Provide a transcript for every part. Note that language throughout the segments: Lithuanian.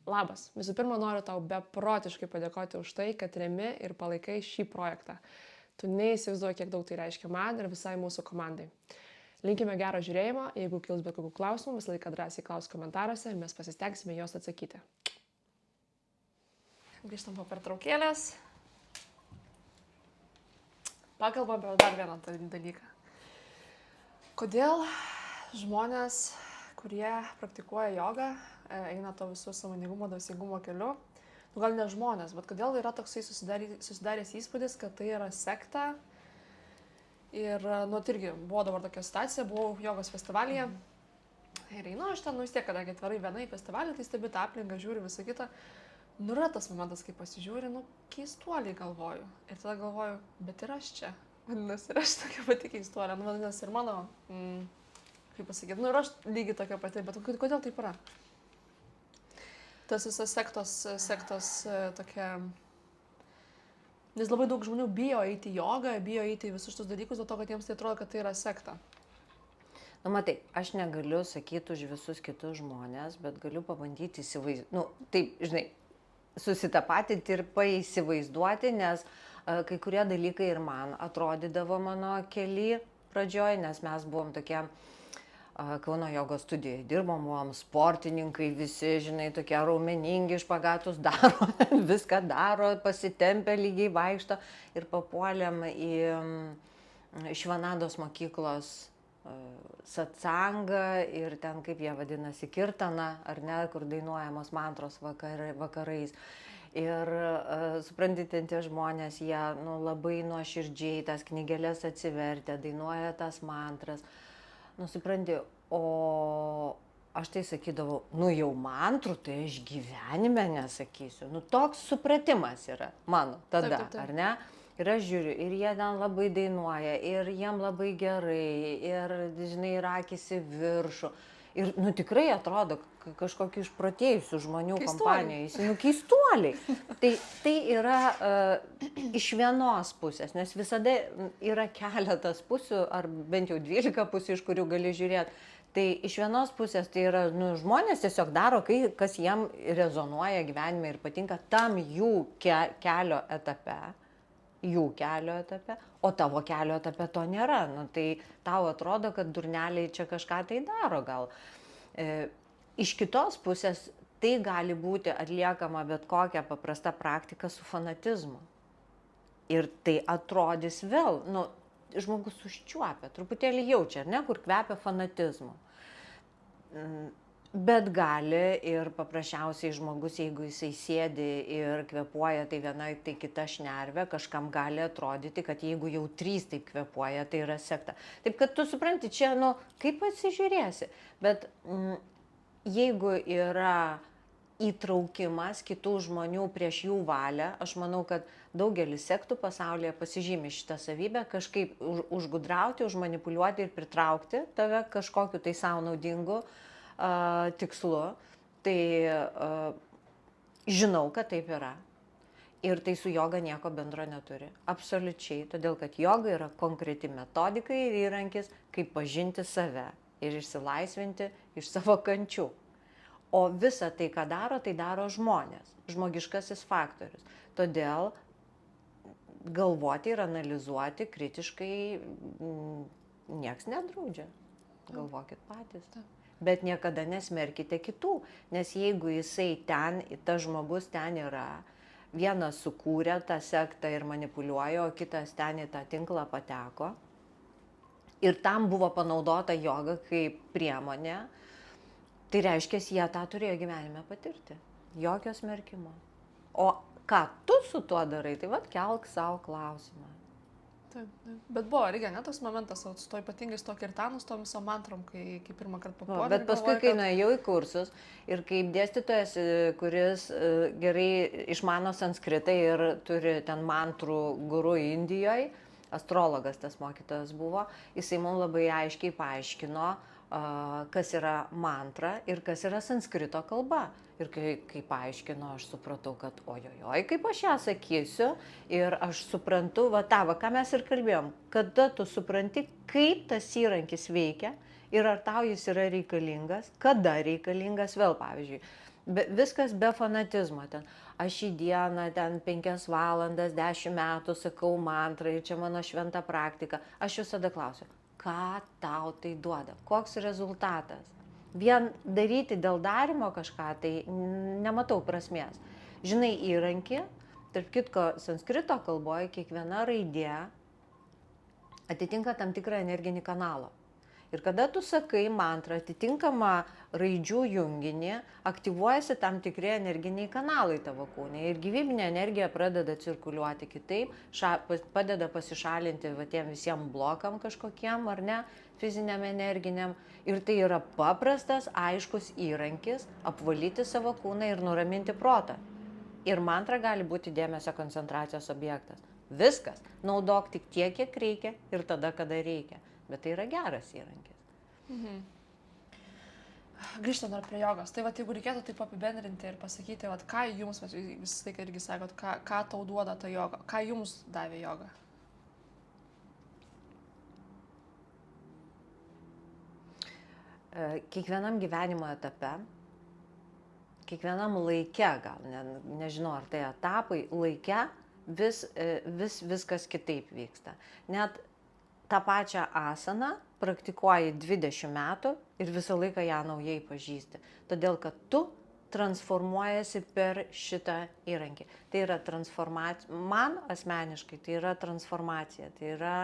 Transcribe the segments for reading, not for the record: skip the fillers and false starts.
Labas. Visų pirma, noriu tau beprotiškai padėkoti už tai, kad remi ir palaikai šį projektą. Tu neįsivaizduoji, kiek daug tai reiškia man ir visai mūsų komandai. Linkime gero žiūrėjimo, jeigu kils bet kokių klausimų, visą laiką drąsiai klausk komentaruose ir mes pasistengsime juos atsakyti. Grįžtam po pertraukėlės. Pakalbam apie dar vieną dalyką. Kodėl žmonės, kurie praktikuoja jogą, eina to visų sąmoningumo, dvasingumo keliu, gal ne žmonės, bet kodėl yra toksai susidaręs įspūdis, kad tai yra sekta. Ir, irgi buvo dabar tokia situacija, buvau jogos festivalyje ir einu aš ten, vis tiek, kadangi atvarai viena į festivalį, tai stebi tą aplinką, žiūri visą kitą. Yra tas momentas, kai pasižiūri, keistuoliai galvoju. Ir tada galvoju, bet ir aš čia. Vadinasi, ir aš tokia pati keistuolė. Vadinasi, ir mano, kaip pasakyti, ir aš lygiai tokia pati, bet kodėl taip yra? Tas visas sektos tokia... Nes labai daug žmonių bijo eiti į jogą, bijo eiti į visus šitus dalykus, dėl to, kad jiems tai atrodo, kad tai yra sekta. Matai, aš negaliu sakyti už visus kitus žmonės, bet galiu pabandyti įsivaizduoti, taip, žinai, susitapatinti ir paįsivaizduoti, nes kai kurie dalykai ir man atrodydavo mano kely pradžioj, nes mes buvom tokie Kauno jogos studijoje, dirbom sportininkai, visi, žinai, tokie raumeningi, špagatus daro, viską daro, pasitempia, lygiai vaikšto ir papuolėm į Švanados mokyklos satsangą ir ten, kaip jie vadinasi, kirtana, ar ne, kur dainuojamos mantros vakarais. Ir suprantate, tie žmonės, jie labai nuoširdžiai tas knygelės atsivertę, dainuoja tas mantras. Supranti, o aš tai sakydavau, jau mantrų, tai aš gyvenime nesakysiu. Toks supratimas yra mano tada, taip. Ar ne? Ir aš žiūriu, ir jie ten labai dainuoja, ir jiem labai gerai, ir, žinai, akys į viršų. Ir, tikrai atrodo kažkokių išprotėjusių žmonių kompanijoje. Keistuoliai. Tai yra iš vienos pusės, nes visada yra keletas pusių, ar bent jau 12 pusių, iš kurių gali žiūrėti. Tai iš vienos pusės tai yra, žmonės tiesiog daro, kas jiem rezonuoja gyvenime ir patinka tam jų kelio etape. O tavo kelio etape to nėra. Tai tau atrodo, kad durneliai čia kažką tai daro gal. Iš kitos pusės tai gali būti atliekama bet kokia paprasta praktika su fanatizmu. Ir tai atrodys vėl, žmogus užčiuopia, truputėlį jaučia, ar ne, kur kvepia fanatizmu. Bet gali ir paprasčiausiai žmogus, jeigu jisai sėdi ir kvepuoja, tai viena, tai kita šnervė, kažkam gali atrodyti, kad jeigu jau 3 taip kvepuoja, tai yra sekta. Taip kad tu supranti, čia, kaip pasižiūrėsi. Bet jeigu yra įtraukimas kitų žmonių prieš jų valią, aš manau, kad daugelis sektų pasaulyje pasižymi šitą savybę, kažkaip užgudrauti, užmanipuliuoti ir pritraukti tave kažkokiu tai savo naudingu tikslu, tai žinau, kad taip yra. Ir tai su joga nieko bendro neturi. Absoliučiai. Todėl, kad joga yra konkreti metodika ir įrankis, kaip pažinti save ir išsilaisvinti iš savo kančių. O visa tai, ką daro, tai daro žmonės. Žmogiškasis faktorius. Todėl galvoti ir analizuoti kritiškai nieks nedraudžia. Galvokit patys. Bet niekada nesmerkite kitų, nes jeigu jisai ten, tas žmogus ten yra, vienas sukūrė tą sektą ir manipuliuoja, o kitas ten į tą tinklą pateko ir tam buvo panaudota joga kaip priemonė, tai reiškia, jie tą turėjo gyvenime patirti. Jokio smerkimo. O ką tu su tuo darai, tai kelk savo klausimą. Taip. Bet buvo, irgi, ne toks momentas, su to ypatingai su to kirtanu, su tom visom mantrom, kai pirmą kartą papuolė. Bet paskui, kai nuėjau į kursus ir kaip dėstytojas, kuris gerai išmano sanskritą ir turi ten mantrų guru Indijoje, astrologas tas mokytojas buvo, jisai mums labai aiškiai paaiškino, kas yra mantra ir kas yra sanskrito kalba. Ir kai paaiškino, aš supratau, kad ojojoj, kaip aš ją sakysiu, ir aš suprantu, ką mes ir kalbėjom, kada tu supranti, kaip tas įrankis veikia ir ar tau jis yra reikalingas, kada reikalingas, vėl pavyzdžiui, Viskas be fanatizmo ten. Aš į dieną ten 5 valandas, 10 metų sakau mantrą ir čia mano šventa praktika. Aš visada klausiu, ką tau tai duoda, koks rezultatas. Vien daryti dėl darimo kažką, tai nematau prasmės. Žinai įrankį, tarp kitko, sanskrito kalboje kiekviena raidė atitinka tam tikrą energinį kanalą. Ir kada tu sakai mantrą, atitinkamą raidžių junginį, aktyvuojasi tam tikri energiniai kanalai tavo kūne ir gyvybinė energija pradeda cirkuliuoti kitaip, padeda pasišalinti tiem visiems blokam kažkokiem, ar ne, fiziniam, energiniam. Ir tai yra paprastas, aiškus įrankis apvalyti savo kūną ir nuraminti protą. Ir mantra gali būti dėmesio koncentracijos objektas. Viskas. Naudok tik tiek, kiek reikia ir tada, kada reikia. Bet tai yra geras įrankis. Grįžtant dar prie jogos. Tai jeigu reikėtų taip apibendrinti ir pasakyti, ką jums, visą laiką irgi sakot, ką tau duoda ta joga, ką jums davė joga? Kiekvienam gyvenimo etape, kiekvienam laike, gal nežinau, ar tai etapai, laike viskas kitaip vyksta. Net tą pačią asaną praktikuoji 20 metų ir visą laiką ją naujai pažįsti. Todėl, kad tu transformuojasi per šitą įrankį. Tai yra transformacija. Man asmeniškai tai yra transformacija. Tai yra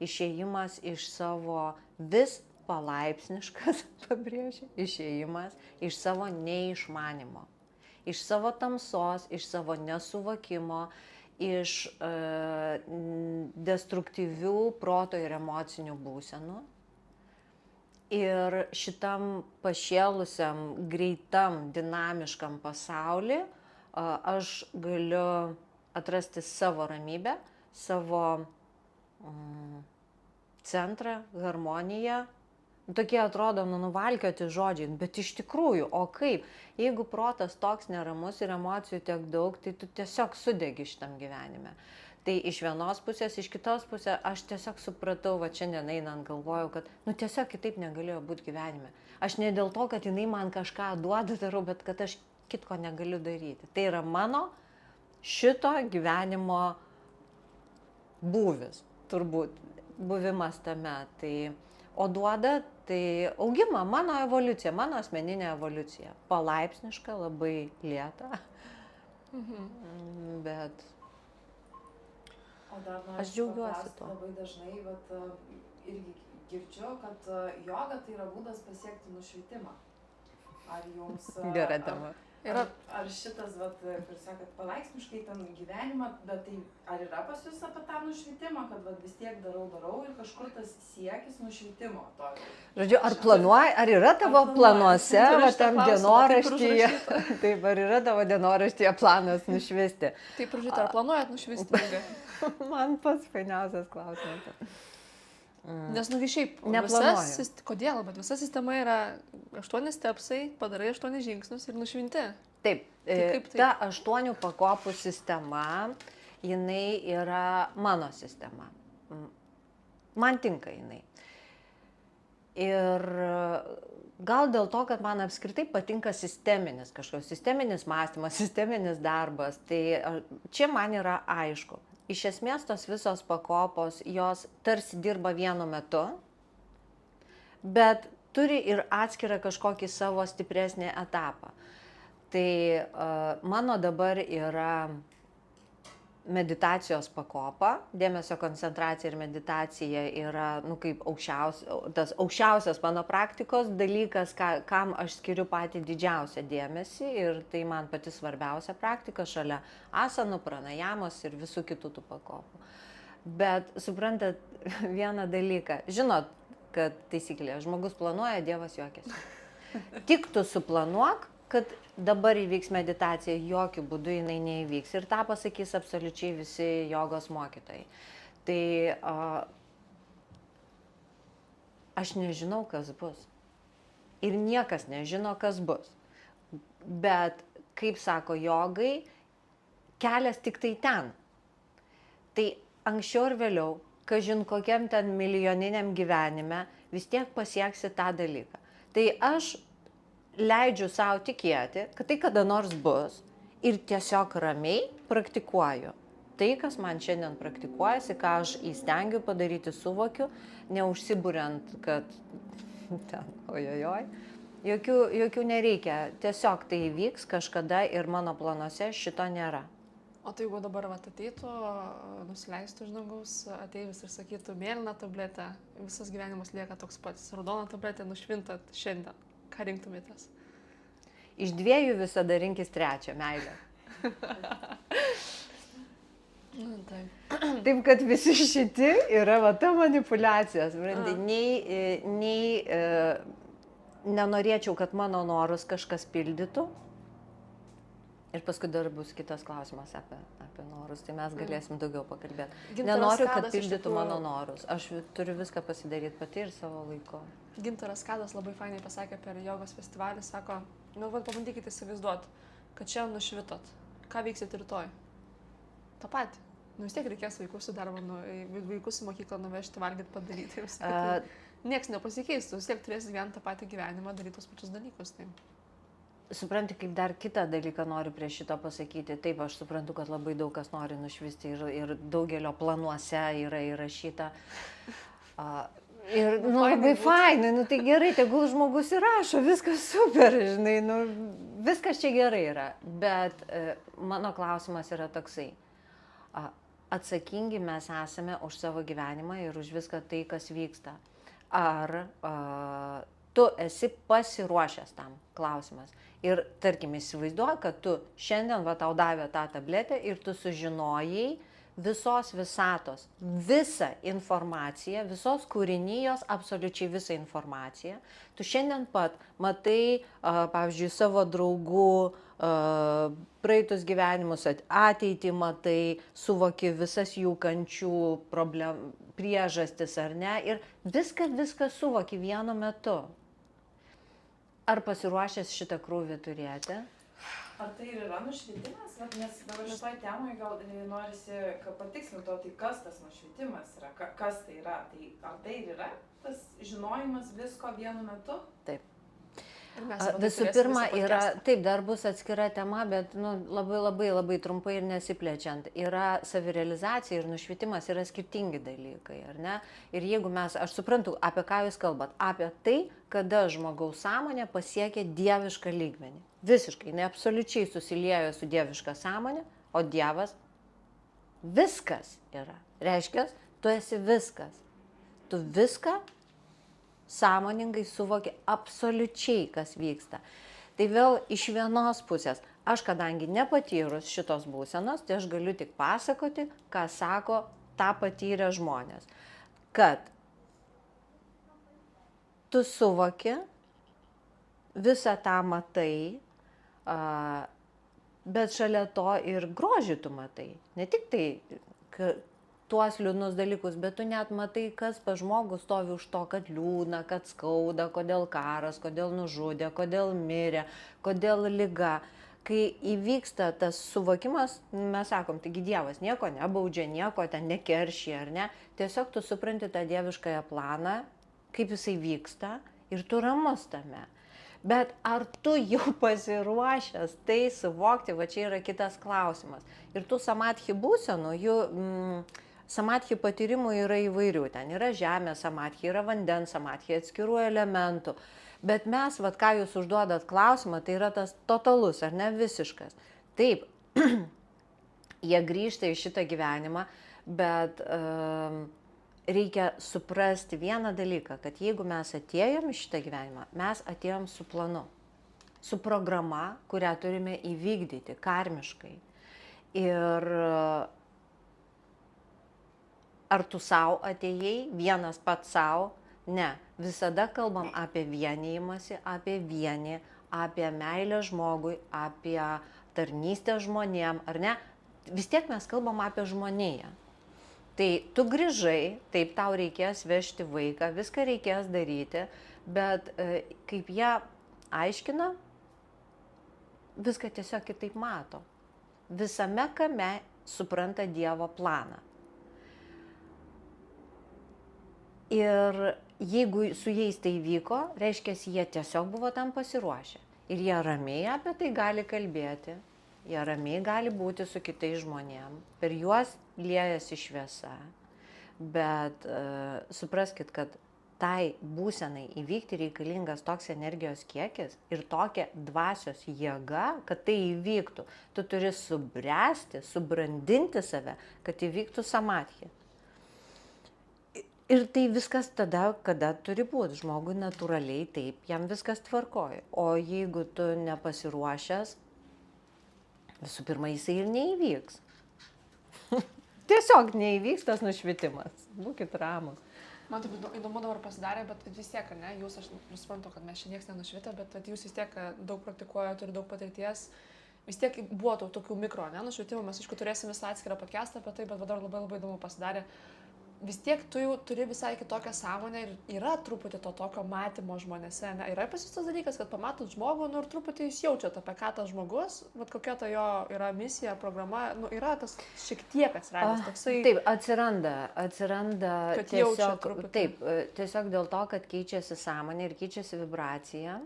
išėjimas iš savo vis palaipsniškas, pabrėžiu, išėjimas iš savo neišmanimo. Iš savo tamsos, iš savo nesuvokimo, iš destruktyvių proto ir emocinių būsenų. Ir šitam pašėlusiam, greitam, dinamiškam pasauly aš galiu atrasti savo ramybę, savo centrą, harmoniją. Tokie atrodo nuvalkioti žodžiai, bet iš tikrųjų, o kaip? Jeigu protas toks neramus ir emocijų tiek daug, tai tu tiesiog sudegi šitam gyvenime. Tai iš vienos pusės, iš kitos pusės aš tiesiog supratau, šiandien einant galvojau, kad tiesiog kitaip negalėjo būti gyvenime. Aš ne dėl to, kad jinai man kažką duoda darau, bet kad aš kitko negaliu daryti. Tai yra mano šito gyvenimo būvis, turbūt, buvimas tame. O duoda tai augimą, mano evoliucija, mano asmeninė evoliucija. Palaipsniška, labai lėta. Bet aš džiaugiuosi tuo. Labai dažnai irgi girdžiu, kad joga tai yra būdas pasiekti nušvitimą. Ar jums... Gera tema. Ar šitas, kur sakot, palaipsniškai ten gyvenimą, bet tai ar yra pas jūs apie tą nušvitimą, kad vis tiek darau ir kažkur tas siekis nušvitimo to? Žodžiu, ar planuoji, ar yra tavo planuose, tam dienoraštyje, taip, ar yra tavo dienoraštyje planas nušvisti? Taip, pražyti, ar planuojat nušvisti? Man pats fainiausias klausimas. Nes, šiaip, kodėl, bet visa sistema yra 8 stepsai, padarai 8 žingsnius ir nušvinti. Taip, ta 8 pakopų sistema, jinai yra mano sistema. Man tinka jinai. Ir gal dėl to, kad man apskritai patinka sisteminis mąstymas, sisteminis darbas, tai čia man yra aišku. Iš esmės tos visos pakopos, jos tarsi dirba vienu metu, bet turi ir atskirą kažkokį savo stipresnį etapą. Tai mano dabar yra meditacijos pakopa, dėmesio koncentracija ir meditacija yra kaip tas aukščiausias mano praktikos dalykas, kam aš skiriu patį didžiausią dėmesį ir tai man pati svarbiausia praktika šalia asanų, pranajamos ir visų kitų tų pakopų. Bet suprantat vieną dalyką, žinot, kad taisyklė, žmogus planuoja, Dievas juokiasi. Tik tu suplanuok, kad dabar įvyks meditacija, jokių būdų jinai neįvyks. Ir tą pasakys absoliučiai visi jogos mokytojai. Tai aš nežinau, kas bus. Ir niekas nežino, kas bus. Bet, kaip sako jogai, kelias tik tai ten. Tai anksčiau ir vėliau, kažin kokiam ten milijoniniam gyvenime, vis tiek pasieksi tą dalyką. Tai aš leidžiu savo tikėti, kad tai kada nors bus ir tiesiog ramiai praktikuoju. Tai, kas man šiandien praktikuojasi, ką aš įstengiu padaryti, suvokiu, neužsiburiant, kad ten, ojojoj, jokių nereikia. Tiesiog tai įvyks kažkada ir mano planuose šito nėra. O tai jeigu dabar ateitų, nusileistų iš dangaus ateivis ir sakytų, mėlyna tabletė, visas gyvenimas lieka toks pats, raudona tabletė nušvintat šiandien, ką rinktumėtės? Iš dviejų visada rinkis trečią meilę. Taip, kad visi šiti yra va ta manipuliacija. Nei nenorėčiau, kad mano norus kažkas pildytų. Ir paskui dar bus kitas klausimas apie norus, tai mes galėsim daugiau pakalbėti. Nenoriu, kad pildytų mano norus. Aš turiu viską pasidaryti pati ir savo laiku. Gintaras Kadas labai fainai pasakė per jogos festivalį, sako, pabandykite įsivaizduoti, kad čia nušvitot. Ką veiksit rytoj? Ta pati. Vis tiek reikės vaikus į darbą, vaikus į mokyklą nuvežti, valgyti, padaryti. Niekas nepasikeistų, vis tiek turėsi gyventi tą patį gyvenimą, daryti tos pačius dalykus. Tai. Supranti, kaip dar kitą dalyką noriu prie šito pasakyti. Taip, aš suprantu, kad labai daug kas nori nušvisti ir daugelio planuose yra įrašyta. Ir labai fainai, tai gerai, tegul žmogus įrašo, viskas super, žinai, viskas čia gerai yra. Bet mano klausimas yra toksai. Atsakingi mes esame už savo gyvenimą ir už viską tai, kas vyksta. Ar tu esi pasiruošęs tam? Klausimas. Ir tarkim, įsivaizduoju, kad tu šiandien tau davė tą tabletę ir tu sužinojai visos visatos, visą informaciją, visos kūrinijos, absoliučiai visą informaciją. Tu šiandien pat matai, pavyzdžiui, savo draugų praeitus gyvenimus, ateitį matai, suvoki visas jų kančių, priežastis ar ne, ir viską suvoki vienu metu. Ar pasiruošęs šitą krūvį turėti? Ar tai ir yra nušvitimas? Nes dabar šitoj temoje gal norisi patikslinti, tai kas tas nušvitimas yra, kas tai yra? Tai ar tai ir yra tas žinojimas visko vienu metu? Taip. Visų pirma, taip, dar bus atskira tema, bet labai trumpai ir nesiplečiant. Yra savirealizacija ir nušvitimas yra skirtingi dalykai, ar ne? Ir jeigu aš suprantu, apie ką jūs kalbat, apie tai, kada žmogaus sąmonė pasiekia dievišką lygmenį. Visiškai, ne absoliučiai susiliejo su dieviška sąmonė, o Dievas viskas yra. Reiškia, tu esi viskas. Tu viską sąmoningai suvoki absoliučiai, kas vyksta. Tai vėl iš vienos pusės, aš kadangi nepatyrus šitos būsenos, tai aš galiu tik pasakoti, ką sako tą patyrę žmonės. Kad tu suvoki, visą tą matai, bet šalia to ir grožį tu matai. Ne tik tai tuos liūdnus dalykus, bet tu net matai, kas pas žmogų stovi už to, kad liūdna, kad skauda, kodėl karas, kodėl nužudė, kodėl mirė, kodėl liga. Kai įvyksta tas suvokimas, mes sakom, taigi Dievas nieko nebaudžia, nieko ten nekeršia, ar ne? Tiesiog tu supranti tą dieviškąją planą, kaip jisai vyksta ir tu ramus tame. Bet ar tu jau pasiruošęs tai suvokti, va čia yra kitas klausimas. Ir tų samadhi būsenų, samadhi patyrimų yra įvairių. Ten yra žemės samadhi, yra vandens samadhi, atskirų elementų. Bet mes, ką jūs užduodat klausimą, tai yra tas totalus, ar ne visiškas. Taip, jie grįžta į šitą gyvenimą, bet reikia suprasti vieną dalyką, kad jeigu mes atėjom į šitą gyvenimą, mes atėjom su planu, su programa, kurią turime įvykdyti karmiškai. Ir ar tu savo atėjai, vienas pats savo? Ne. Visada kalbam apie vienijimąsi, apie vienį, apie meilę žmogui, apie tarnystę žmonėm, ar ne? Vis tiek mes kalbam apie žmoniją. Tai tu grįžai, taip tau reikės vežti vaiką, viską reikės daryti, bet kaip jie aiškina, viską tiesiog kitaip mato. Visame kame supranta Dievo planą. Ir jeigu su jais tai vyko, reiškia, jie tiesiog buvo tam pasiruošę. ir jie ramiai apie tai gali kalbėti, jie ramiai gali būti su kitais žmonėm, per juos liejasi šviesa, bet supraskit, kad tai būsenai įvykti reikalingas toks energijos kiekis ir tokia dvasios jėga, kad tai įvyktų. Tu turi subręsti, subrandinti save, kad įvyktų samadhi. Ir tai viskas tada, kada turi būti. Žmogui natūraliai taip, jam viskas tvarkoja. O jeigu tu nepasiruošęs, visų pirma, jisai ir neįvyks. Tiesiog neįvyks tas nušvitimas. Būkit ramus. Man taip įdomu dabar pasidarė, bet vis tiek, ne, jūs, aš suprantu, kad mes čia nieks nenušvitę, bet jūs vis tiek daug praktikuojate, turi daug patirties, vis tiek buvo tokių mikro, ne, nušvitimų, mes aišku turėsim visą atskirą podcastą apie tai, bet dabar labai įdomu pasidarė. Vis tiek tu jau turi visai kitokią sąmonę ir yra truputį to tokio matymo žmonėse, ne? Yra pas jūs tas dalykas, kad pamatot žmogų, nu ir truputį jūs jaučiat apie ką tas žmogus, bet kokia ta jo yra misija, programa, nu yra tas šiek tiek atsiradęs toksai. Taip, atsiranda tiesiog, taip, tiesiog dėl to, kad keičiasi sąmonė ir keičiasi vibracija,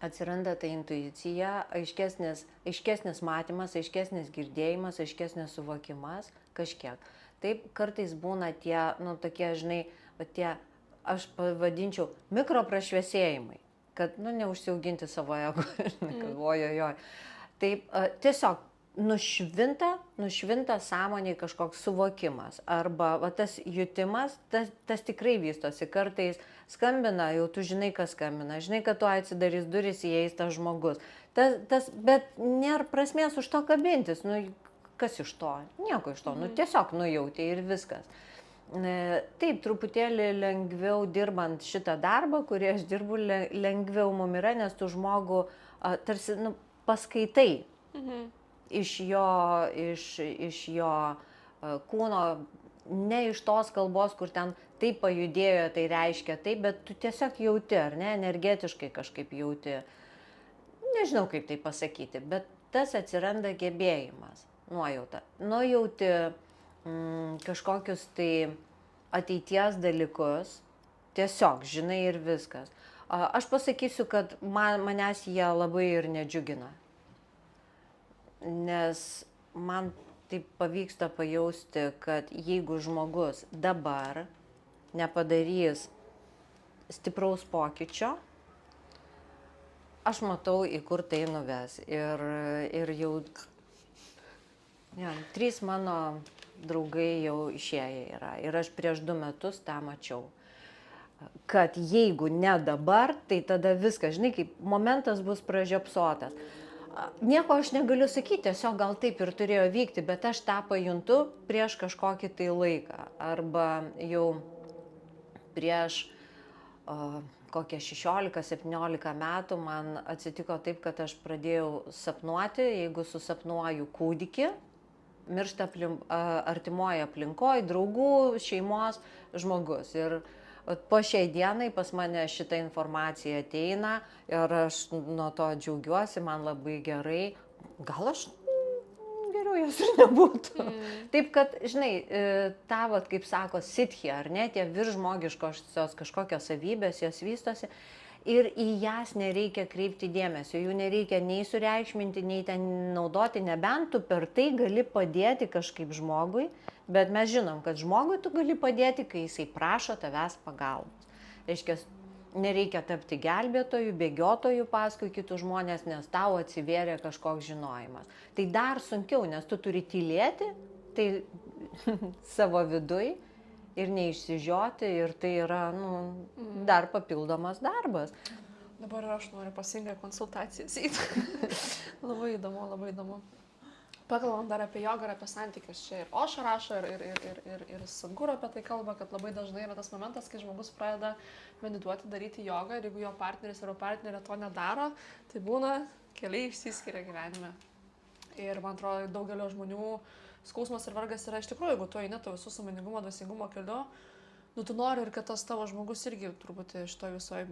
atsiranda ta intuicija, aiškesnis matymas, aiškesnis girdėjimas, aiškesnis suvokimas, kažkiek. Taip, kartais būna tie, nu, tokie, žinai, tie, aš pavadinčiau, mikroprašviesėjimai, kad, nu, neužsiauginti savo ego, žinai, kad ojojoj. Taip, tiesiog nušvinta sąmoniai kažkoks suvokimas, arba va, tas jutimas, tas tikrai vystosi, kartais skambina, jau tu žinai, kas skambina, žinai, kad tu atsidarys duris, įeis tas žmogus, bet nėra prasmės už to kabintis, nu, kas iš to? Nieko iš to, nu tiesiog nujauti ir viskas. Taip, truputėlį lengviau dirbant šitą darbą, kurį aš dirbu, lengviau mum yra, nes tu žmogų tarsi paskaitai iš jo kūno, ne iš tos kalbos, kur ten taip pajudėjo, tai reiškia taip, bet tu tiesiog jauti, ar ne, energetiškai kažkaip jauti. Nežinau, kaip tai pasakyti, bet tas atsiranda gebėjimas. Nuojauta. Nujauti kažkokius tai ateities dalykus, tiesiog žinai ir viskas. Aš pasakysiu, kad manęs jie labai ir nedžiugina, nes man taip pavyksta pajausti, kad jeigu žmogus dabar nepadarys stipraus pokyčio, aš matau, į kur tai nuves. Ir jau 3 mano draugai jau išėję yra ir aš prieš 2 metus tą mačiau, kad jeigu ne dabar, tai tada viskas, žinai, kaip momentas bus pražiopsotas. Nieko aš negaliu sakyti, tiesiog gal taip ir turėjo vykti, bet aš tą pajuntu prieš kažkokį tai laiką, arba jau prieš kokie 16-17 metų man atsitiko taip, kad aš pradėjau sapnuoti, jeigu susapnuoju kūdikį, miršta artimoje aplinkoje, draugų, šeimos žmogus. Ir po šiai dienai pas mane šitą informaciją ateina ir aš nuo to džiaugiuosi, man labai gerai. Gal aš geriau jos ir nebūtų. Taip, kad, žinai, tavo, kaip sako, siddhi, ar ne, tie viršžmogiškos kažkokios savybės, jos vystosi. Ir į jas nereikia kreipti dėmesio, jų nereikia nei sureikšminti, nei ten naudoti, nebent tu per tai gali padėti kažkaip žmogui, bet mes žinom, kad žmogui tu gali padėti, kai jisai prašo tavęs pagalbos. Reiškia, nereikia tapti gelbėtojų, bėgiotojų paskui kitus žmonės, nes tau atsivėrė kažkoks žinojimas. Tai dar sunkiau, nes tu turi tylėti, tai savo viduj. Ir neišsižioti, ir tai yra, nu, dar papildomas darbas. Dabar aš noriu pasingę konsultacijas. Labai įdomu. Pakalbam dar apie jogą ir apie santykius. Čia ir Ošo rašo, ir Sadhguru apie tai kalba, kad labai dažnai yra tas momentas, kai žmogus pradeda medituoti, daryti jogą, ir jeigu jo partneris ar partnerė to nedaro, tai būna keliai išsiskiria gyvenime. Ir man atrodo, daugelio žmonių skausmas ir vargas yra iš tikrųjų, jeigu tu eini to visų sąmoningumo, dvasingumo keliu, nu tu nori ir kad tas tavo žmogus irgi truputį šitoj visoje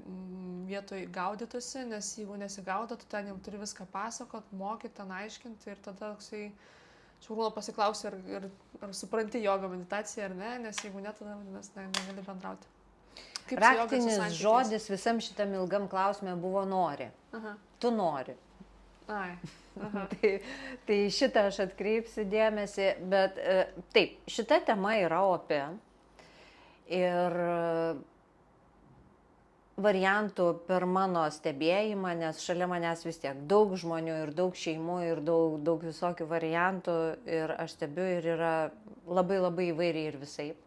vietoje gaudytųsi, nes jeigu nesigaudo, tu ten jau turi viską pasakot, mokyti, ten aiškinti ir tada toksai, Šarūno pasiklausi, ar supranti jogą, meditaciją ar ne, nes jeigu ne, tada negali bendrauti. Kaip su joga su Raktinis santykiais? žodis visam šitam ilgam klausime buvo nori. Aha. Tu nori. Ai. Aha. Tai šitą aš atkreipsiu dėmesį, bet taip, šita tema yra opi ir variantų per mano stebėjimą, nes šalia manęs vis tiek daug žmonių ir daug šeimų ir daug visokių variantų ir aš stebiu ir yra labai labai įvairiai ir visaip.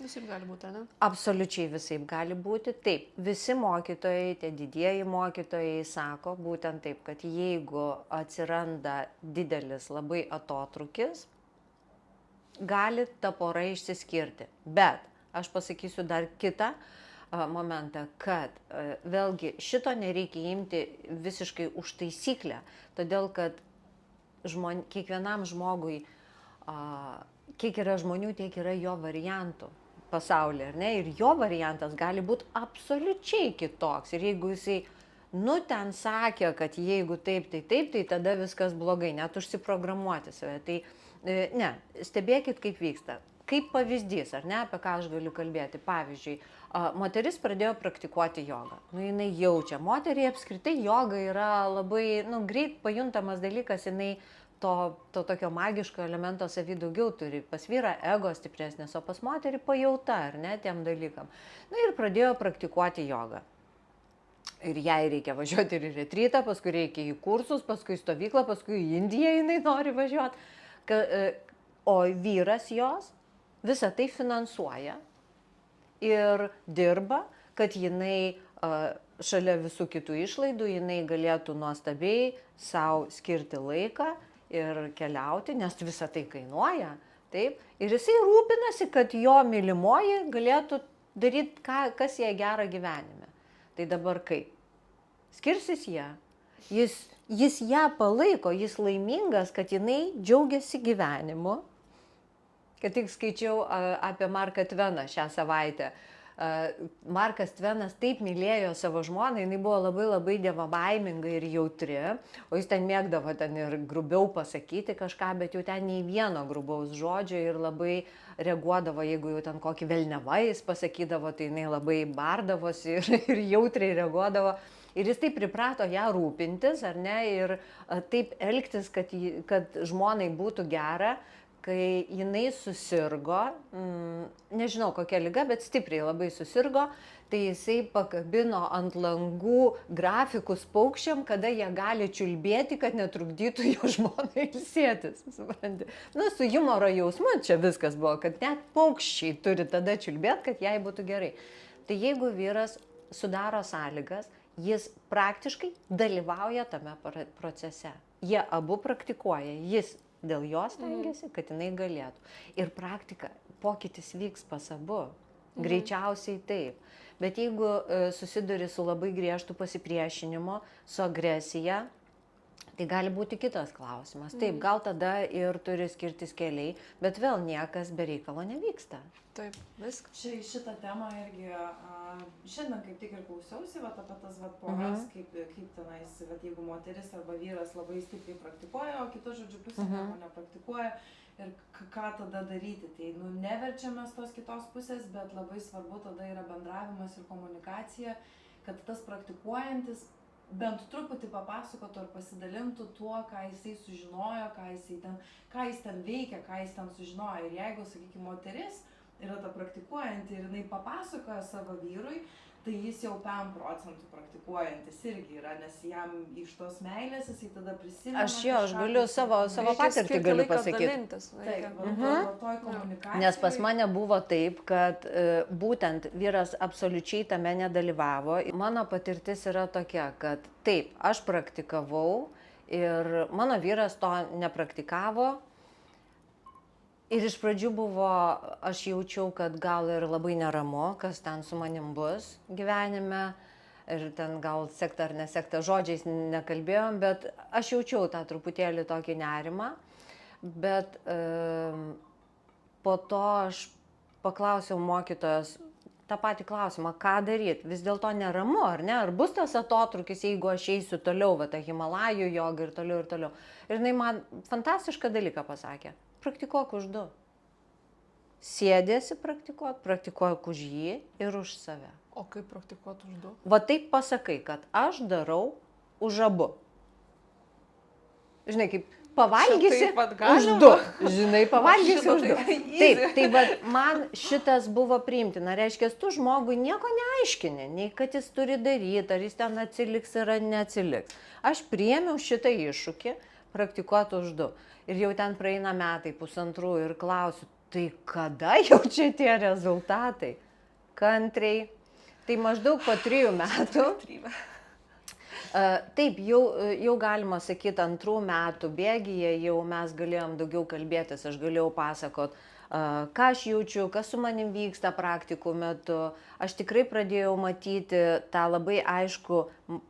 Visaip gali būti, ne? Absoliučiai visaip gali būti. Taip, visi mokytojai, tie didieji mokytojai sako būtent taip, kad jeigu atsiranda didelis labai atotrūkis, gali ta pora išsiskirti. Bet aš pasakysiu dar kitą momentą, kad vėlgi šito nereikia imti visiškai už taisyklę, todėl kad kiekvienam žmogui, kiek yra žmonių, tiek yra jo variantų pasaulyje, ar ne? Ir jo variantas gali būti absoliučiai kitoks. Ir jeigu jisai, ten sakė, kad jeigu taip, tai tada viskas blogai, net užsiprogramuoti save. Tai ne, stebėkit, kaip vyksta. Kaip pavyzdys, ar ne, apie ką aš galiu kalbėti. Pavyzdžiui, moteris pradėjo praktikuoti jogą. Jinai jaučia. Moteriai apskritai joga yra labai, greit pajuntamas dalykas, jinai to tokio magiško elemento savy daugiau turi. Pas vyrą ego stipresnis, o pas moterį pajauta, ar ne, tiem dalykam. Ir pradėjo praktikuoti jogą. Ir jai reikia važiuoti ir į retrytą, paskui reikia į kursus, paskui į stovyklą, paskui į Indiją jinai nori važiuoti. O vyras jos visą tai finansuoja ir dirba, kad jinai šalia visų kitų išlaidų, jinai galėtų nuostabiai savo skirti laiką ir keliauti, nes visą tai kainuoja. Taip? Ir jisai rūpinasi, kad jo mylimoji galėtų daryti, kas jai gera gyvenime. Tai dabar kaip? Skirsis ją. Jis ją palaiko, jis laimingas, kad jinai džiaugiasi gyvenimu. Kad tik skaičiau apie Marką Tveną šią savaitę. Markas Tvenas taip mylėjo savo žmoną, jinai buvo labai labai dievabaiminga ir jautri, o jis ten mėgdavo ten ir grubiau pasakyti kažką, bet jau ten nei vieno grubaus žodžio ir labai reaguodavo, jeigu jau ten kokį velnevą jis pasakydavo, tai jinai labai bardavosi ir jautriai reaguodavo. Ir jis taip priprato ją rūpintis, ar ne, ir taip elgtis, kad žmonai būtų gera. Kai jinai susirgo, nežinau kokia liga, bet stipriai labai susirgo, tai jisai pakabino ant langų grafikus paukščiam, kada jie gali čiulbėti, kad netrukdytų jo žmonai ilsėtis. Supranti? Su humoro jausmu čia viskas buvo, kad net paukščiai turi tada čiulbėti, kad jai būtų gerai. Tai jeigu vyras sudaro sąlygas, jis praktiškai dalyvauja tame procese. Jie abu praktikuoja, jis dėl jos stengiasi, kad jinai galėtų. Ir praktika, pokytis vyks pas abu. Greičiausiai taip. Bet jeigu susiduri su labai griežtu pasipriešinimu, su agresija, tai gali būti kitas klausimas. Taip, gal tada ir turi skirtis keliai, bet vėl niekas be reikalo nevyksta. Taip, viskas. Čia į šitą temą irgi šiandien kaip tik ir klausiausi apie tas poras, kaip tenais, jeigu moteris arba vyras labai stipriai praktikuoja, o kita, žodžiu, pusė nieko nepraktikuoja ir ką tada daryti. Tai neverčiamės tos kitos pusės, bet labai svarbu tada yra bendravimas ir komunikacija, kad tas praktikuojantis bent truputį papasakotų ar pasidalintų tuo, ką jisai sužinojo, ką jis ten veikia, ką jis ten sužinojo. Ir jeigu, sakykime, moteris yra ta praktikuojanti ir jinai papasakoja savo vyrui, tai jis jau 5% praktikuojantis irgi yra, nes jam iš tos meilės jisai tada prisimena. Aš galiu savo patirtį galiu pasakyti. Taip, toj komunikacijai. Nes pas mane buvo taip, kad būtent vyras absoliučiai tame nedalyvavo. Mano patirtis yra tokia, kad taip, aš praktikavau ir mano vyras to nepraktikavo. Ir iš pradžių buvo, aš jaučiau, kad gal ir labai neramu, kas ten su manim bus gyvenime. Ir ten gal sekta ar nesekta, žodžiais nekalbėjom, bet aš jaučiau tą truputėlį tokį nerimą. Bet po to aš paklausiau mokytojos tą patį klausimą, ką daryti. Vis dėlto neramu, ar ne? Ar bus tas atotrūkis, jeigu aš eisiu toliau, tą Himalajų jogą ir toliau ir toliau. Ir jinai man fantastišką dalyką pasakė. Praktikuok už 2. sėdėsi praktikuok už jį ir už save. O kaip praktikuoti už 2? Va taip pasakai, kad aš darau už abu. Žinai, kaip pavalgysi taip vat už galima? 2. Žinai, pavalgysi Šito už 2. tai Taip, tai va man šitas buvo priimtina. Reiškia, tu žmogui nieko neaiškini, nei kad jis turi daryti, ar jis ten atsiliks ar neatsiliks. Aš priėmiau šitą iššūkį praktikuoti už 2. Ir jau ten praeina metai, 1,5 ir klausiu, tai kada jau čia tie rezultatai? Kantriai. Tai maždaug po 3 metų. Taip, jau galima sakyti, 2 metų bėgyje jau mes galėjom daugiau kalbėtis, aš galėjau pasakot, ką aš jaučiu, kas su manim vyksta praktikų metu. Aš tikrai pradėjau matyti tą labai aišku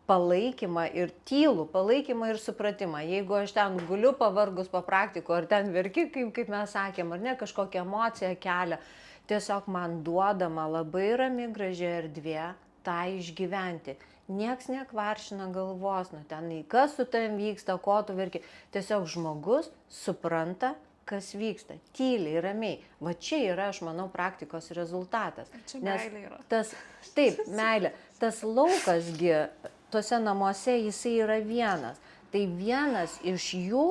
palaikymą ir tylų palaikymą ir supratimą. Jeigu aš ten guliu pavargus po praktikų, ar ten verki, kaip mes sakėm, ar ne, kažkokią emociją kelia, tiesiog man duodama labai rami graži erdvė tą išgyventi. Nieks nekvaršina galvos, nu ten kas su tavim vyksta, ko tu verki. Tiesiog žmogus supranta, kas vyksta. Tyliai, ramiai. Va čia yra, aš manau, praktikos rezultatas. Čia meilė yra. Taip, meilė. Tas laukasgi, tuose namuose jisai yra vienas. Tai vienas iš jų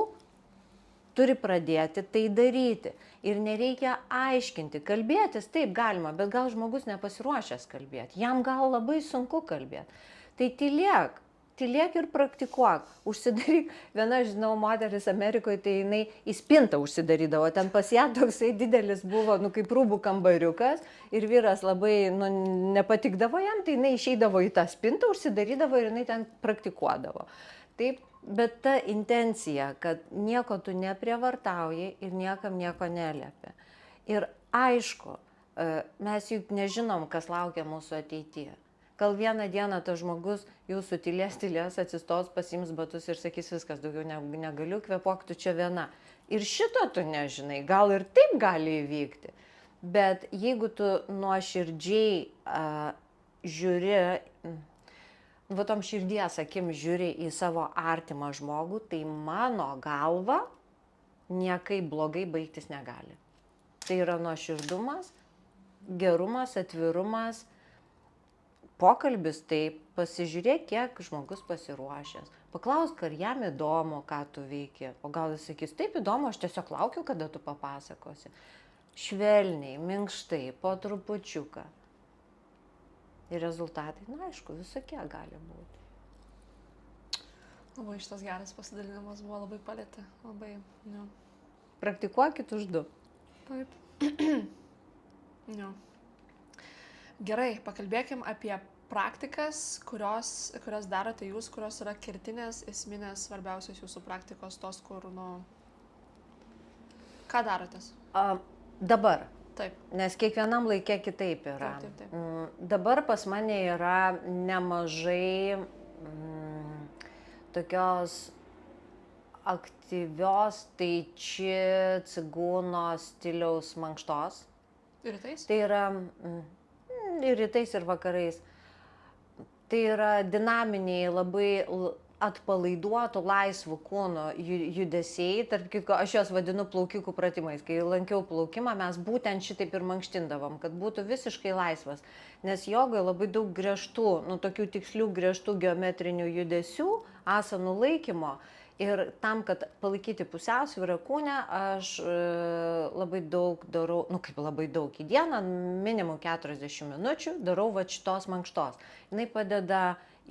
turi pradėti tai daryti. Ir nereikia aiškinti. Kalbėtis taip galima, bet gal žmogus nepasiruošęs kalbėti. Jam gal labai sunku kalbėti. Tai tylėk ir praktikuok. Užsidaryk. Viena, žinau, moteris Amerikoje, tai jinai į spintą užsidarydavo. Ten pas ją toksai didelis buvo, kaip rūbų kambariukas. Ir vyras labai nepatikdavo jam, tai jinai išeidavo į tą spintą, užsidarydavo ir jinai ten praktikuodavo. Taip, bet ta intencija, kad nieko tu neprievartauji ir niekam nieko neliepi. Ir aišku, mes juk nežinom, kas laukia mūsų ateityje. Gal vieną dieną tas žmogus jūsų tylės, atsistos, pasiims batus ir sakys viskas, daugiau negaliu, kvėpuok tu čia viena. Ir šito tu nežinai, gal ir taip gali įvykti. Bet jeigu tu nuoširdžiai žiūri, va tom širdies akim žiūri į savo artimą žmogų, tai mano galva niekaip blogai baigtis negali. Tai yra nuoširdumas, gerumas, atvirumas, pokalbis, taip, pasižiūrėk, kiek žmogus pasiruošęs. Paklausk, ar jam įdomu, ką tu veiki. O gal jis sakys, taip įdomu, aš tiesiog laukiu, kada tu papasakosi. Švelniai, minkštai, po trupučiuką. Ir rezultatai, na aišku, visokie gali būti. Labai šitas geras pasidalinimas buvo, labai palėtė. Labai, jo. Praktikuokit už 2. Taip. Jo. Gerai, pakalbėkim apie praktikas, kurias darote jūs, kurios yra kertinės, esminės, svarbiausios jūsų praktikos, tos, kur, ką darotės? Dabar. Taip. Nes kiekvienam laikė kitaip yra. Taip. Dabar pas mane yra nemažai tokios aktyvios tai či cigūno stiliaus mankštos. Rytais? Tai yra ir rytais, ir vakarais. Tai yra dinaminiai, labai atpalaiduotų, laisvų kūno judesiai. Tarp kitko, aš juos vadinu plaukikų pratimais. Kai lankiau plaukimą, mes būtent šitaip ir mankštindavom, kad būtų visiškai laisvas. Nes jogoje labai daug griežtų, tokių tikslių griežtų geometrinių judesių, asanų laikymo. Ir tam, kad palaikyti pusiausvyrą kūne, aš labai daug darau, kaip labai daug į dieną, minimum 40 minučių darau va šitos mankštos. Jinai padeda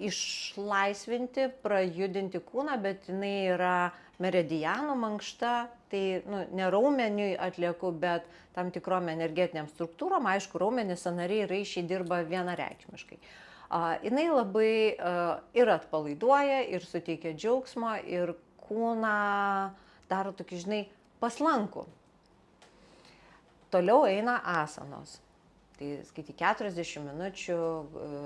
išlaisvinti, prajudinti kūną, bet jinai yra meridianų mankšta, tai ne raumeniui atlieku, bet tam tikrom energetiniam struktūrom, aišku, raumenys, sąnariai, raiščiai dirba vienareikšmiškai. Jinai labai ir atpalaiduoja, ir suteikia džiaugsmo, ir kūną daro tokį, paslankų. Toliau eina asanos. Tai skaity 40 minučių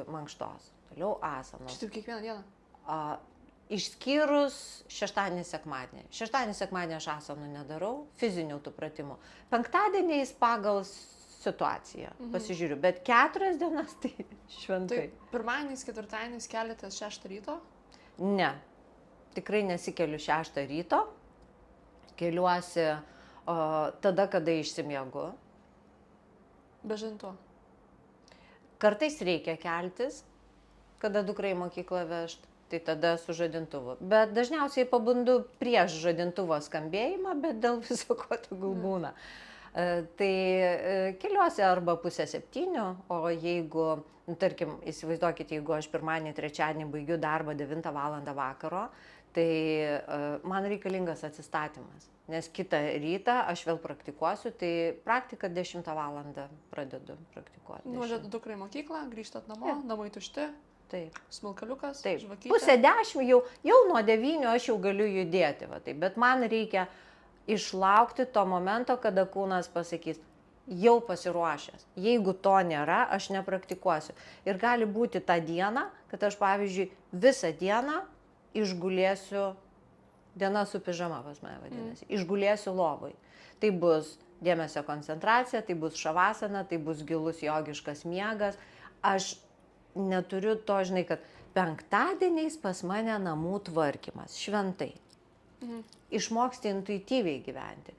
mankštos. Toliau asanos. Šitaip kiekvieną dieną? Išskyrus šeštadienį, sekmadienį. Šeštadienį, sekmadienį aš asanų nedarau, fizinių tų pratimų. Penktadieniais pagal situaciją pasižiūriu, bet 4 dienas tai šventai. Tai pirmadieniais, ketvirtadieniais keliatės 6 ryto? Ne, tikrai nesikeliu 6 ryto. Keliuosi tada, kada išsimiegu. Be žinto. Kartais reikia keltis, kada dukrai į mokyklą vežti, tai tada su žadintuvu. Bet dažniausiai pabundu prieš žadintuvo skambėjimą, bet dėl viso ko tegul būna. Tai keliuosi arba 6:30, o jeigu, tarkim, įsivaizduokit, jeigu aš pirmadienį, trečiadienį baigiu darbą 9 val. Vakaro, tai man reikalingas atsistatymas. Nes kitą rytą aš vėl praktikuosiu, tai praktiką 10 val. Pradedu praktikuoti. Nuvažiuoti dukrai į mokyklą, grįžtat namo, namai tušti, Taip. smilkaliukas, Taip. žvakytė. 9:30 jau nuo 9 aš jau galiu judėti, va, taip. Bet man reikia išlaukti to momento, kada kūnas pasakys, jau pasiruošęs. Jeigu to nėra, aš nepraktikuosiu. Ir gali būti tą dieną, kad aš, pavyzdžiui, visą dieną išgulėsiu, diena su pižama pas mane vadinasi, išgulėsiu lovai. Tai bus dėmesio koncentracija, tai bus šavasana, tai bus gilus jogiškas miegas. Aš neturiu to, žinai, kad penktadieniais pas mane namų tvarkymas, šventai. Išmoksti intuityviai gyventi.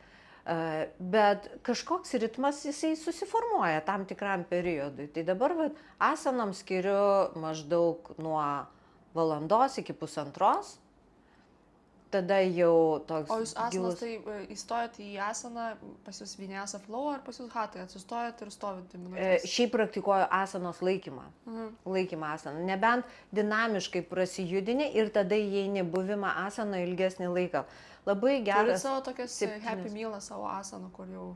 Bet kažkoks ritmas jisai susiformuoja tam tikram periodui. Tai dabar asanam skiriu maždaug nuo valandos iki 1:30. Tada jau toks O jūs asanas, gilus. tai įstojat į asaną, pas jūs Vinyasa flow ar pas jūs hatai, atsistojat ir stovit 2 minutės? Šiaip praktikuoju asanos laikymą. Laikymą asaną. Nebent dinamiškai prasijudini ir tada įeini buvimą asaną ilgesnį laiką. Labai Turit geras. savo tokias 7. happy mealą savo asanų, kur jau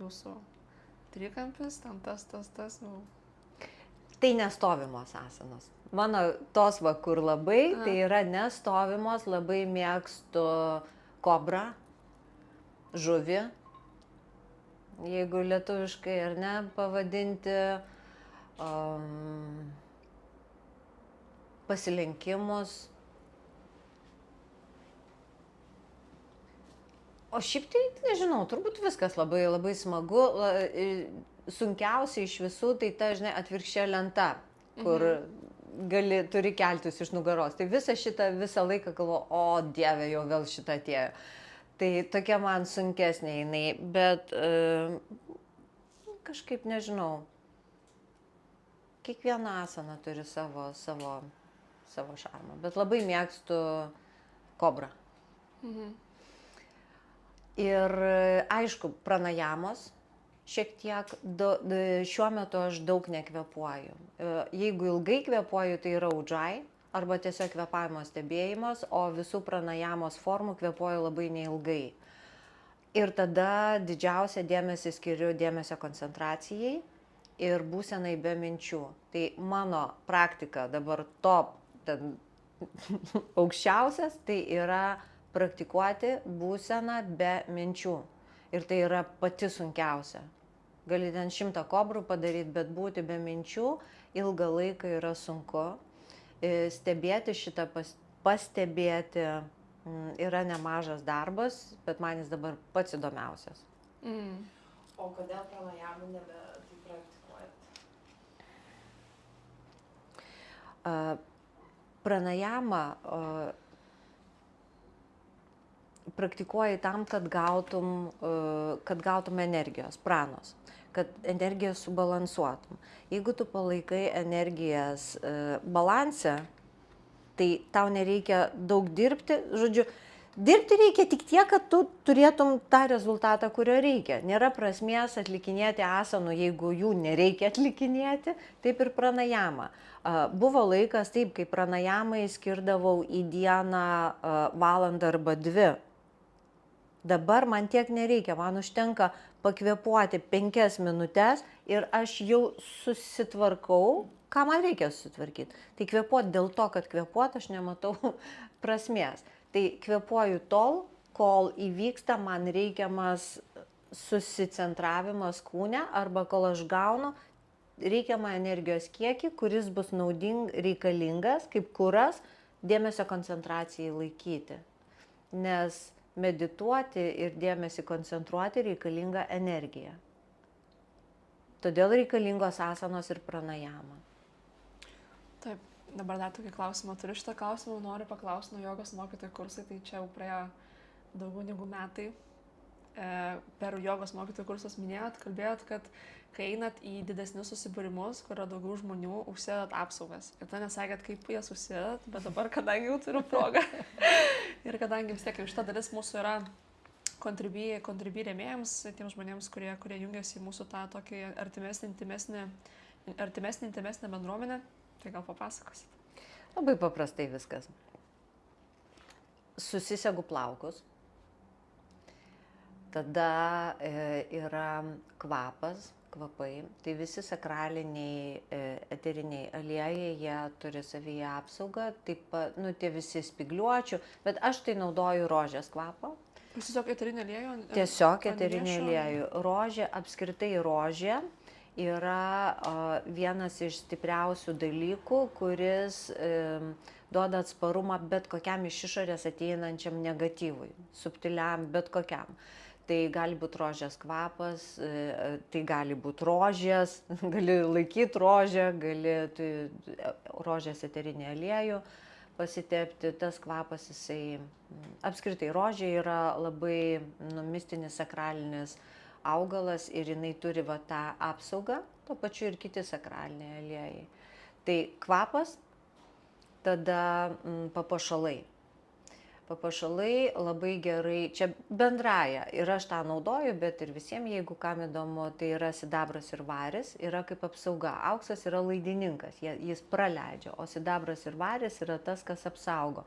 jūsų trikampis, ten tas, jau. Tai nestovimos asanos. Mano tos, kur labai, tai yra nestovimos, labai mėgstu kobrą, žuvį, jeigu lietuviškai ar ne pavadinti, pasilenkimus. O šiaip tai, nežinau, turbūt viskas labai, labai smagu. Sunkiausia iš visų tai ta, žinai, atvirkščia lenta, kur turi keltis iš nugaros. Tai visą laiką galvoju, o Dieve, jau vėl šitą atėjo. Tai tokia man sunkesnė jinai, bet kažkaip nežinau. Kiekviena asana turi savo šarmą, bet labai mėgstu kobrą. Ir aišku, pranajamos. Šiek tiek, šiuo metu aš daug nekvėpuoju. Jeigu ilgai kvėpuoju, tai yra ujjayi, arba tiesiog kvėpavimo stebėjimas, o visų pranajamos formų kvėpuoju labai neilgai. Ir tada didžiausią dėmesį skiriu dėmesio koncentracijai ir būsenai be minčių. Tai mano praktika dabar top, aukščiausias, tai yra praktikuoti būseną be minčių. Ir tai yra pati sunkiausia. Gali ten 100 kobrų padaryti, bet būti be minčių ilgą laiką yra sunku. Stebėti šitą, pastebėti yra nemažas darbas, bet man jis dabar pats įdomiausias. O kodėl pranajamų nebe tai praktikuojat? Pranajamą praktikuoji tam, kad gautum energijos, pranos, kad energiją subalansuotum. Jeigu tu palaikai energijas balanse, tai tau nereikia daug dirbti. Žodžiu, dirbti reikia tik tiek, kad tu turėtum tą rezultatą, kurio reikia. Nėra prasmės atlikinėti asanų, jeigu jų nereikia atlikinėti, taip ir pranajamą. Buvo laikas taip, kai pranajamai skirdavau į dieną valandą arba 2. Dabar man tiek nereikia, man užtenka pakvėpuoti 5 minutės ir aš jau susitvarkau, ką man reikia susitvarkyti. Tai kvėpuoti dėl to, kad kvėpuoti aš nematau prasmės. Tai kvėpuoju tol, kol įvyksta man reikiamas susicentravimas kūne arba kol aš gaunu reikiamą energijos kiekį, kuris bus reikalingas kaip kuras dėmesio koncentracijai laikyti. Nes medituoti ir dėmesį koncentruoti reikalinga energija. Todėl reikalingos asanos ir pranajama. Taip, dabar dar tokį klausimą turiu. Šitą klausimą noriu paklausti nuo jogos mokytojų kursai, tai čia jau praėjo daugiau negu metai. per jogos mokytojų kursus kalbėjot, kad kai einat į didesnius susibūrimus, kur yra daugiau žmonių, užsidedat apsaugas. Ir ten nesakėt, kaip jas užsidedat, bet dabar, kadangi jau turiu progą ir kadangi vis tiek jau šita dalis mūsų yra kontribį rėmėjams, tiems žmonėms, kurie jungiasi į mūsų tą tokį artimesnį, intimesnę bendruomenę, tai gal papasakosit. Labai paprastai viskas. Susisegu plaukus. Tada yra kvapai. Tai visi sakraliniai eteriniai aliejai, jie turi savyje apsaugą, taip pat, tie visi spigliuočių, bet aš tai naudoju rožės kvapą. Jūs tiesiog eterinį aliejų? Tiesiog eterinį aliejų. Rožė, apskritai rožė yra vienas iš stipriausių dalykų, kuris duoda atsparumą bet kokiam iš išorės ateinančiam negatyvui, subtiliam, bet kokiam. Tai gali būti rožės kvapas, tai gali būti rožės, gali laikyti rožę, gali rožės eterinį aliejų pasitepti. Tas kvapas, jisai, apskritai rožė yra labai mistinis, sakralinis augalas ir jinai turi va tą apsaugą, tuo pačiu ir kiti sakraliniai aliejai. Tai kvapas, tada papuošalai. Papuošalai labai gerai, čia bendraja ir aš tą naudoju, bet ir visiems, jeigu kam įdomu, tai yra sidabras ir varis, yra kaip apsauga. Auksas yra laidininkas, jis praleidžia, o sidabras ir varis yra tas, kas apsaugo.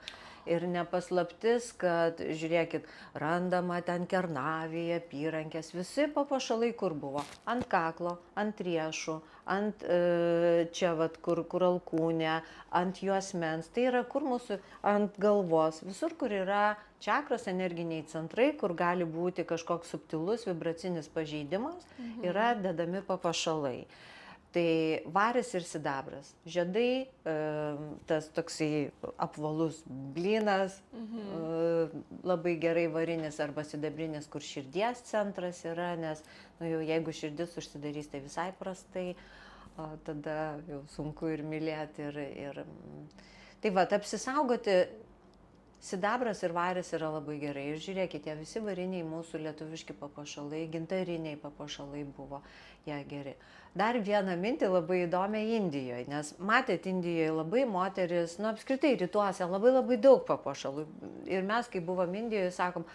Ir nepaslaptis, kad, žiūrėkit, randama ten kernavyje, apyrankės, visi papuošalai kur buvo? Ant kaklo, ant riešų, ant čia vat, kur alkūnė, ant juosmens, tai yra kur mūsų, ant galvos, visur, kur yra čakros energiniai centrai, kur gali būti kažkoks subtilus vibracinis pažeidimas, yra dedami papuošalai. Tai varis ir sidabras. Žiedai, tas toksai apvalus blynas, labai gerai varinis arba sidabrinis, kur širdies centras yra, nes jau jeigu širdis užsidarys, tai visai prastai, tada jau sunku ir mylėti. Tai va, apsisaugoti sidabras ir varis yra labai gerai. Ir žiūrėkite, visi variniai mūsų lietuviški papuošalai, gintariniai papuošalai buvo, jie geri. Dar vieną mintį labai įdomią Indijoje, nes matėt, Indijoje labai moteris, apskritai rytuose labai daug papuošalų. Ir mes, kai buvom Indijoje, sakom,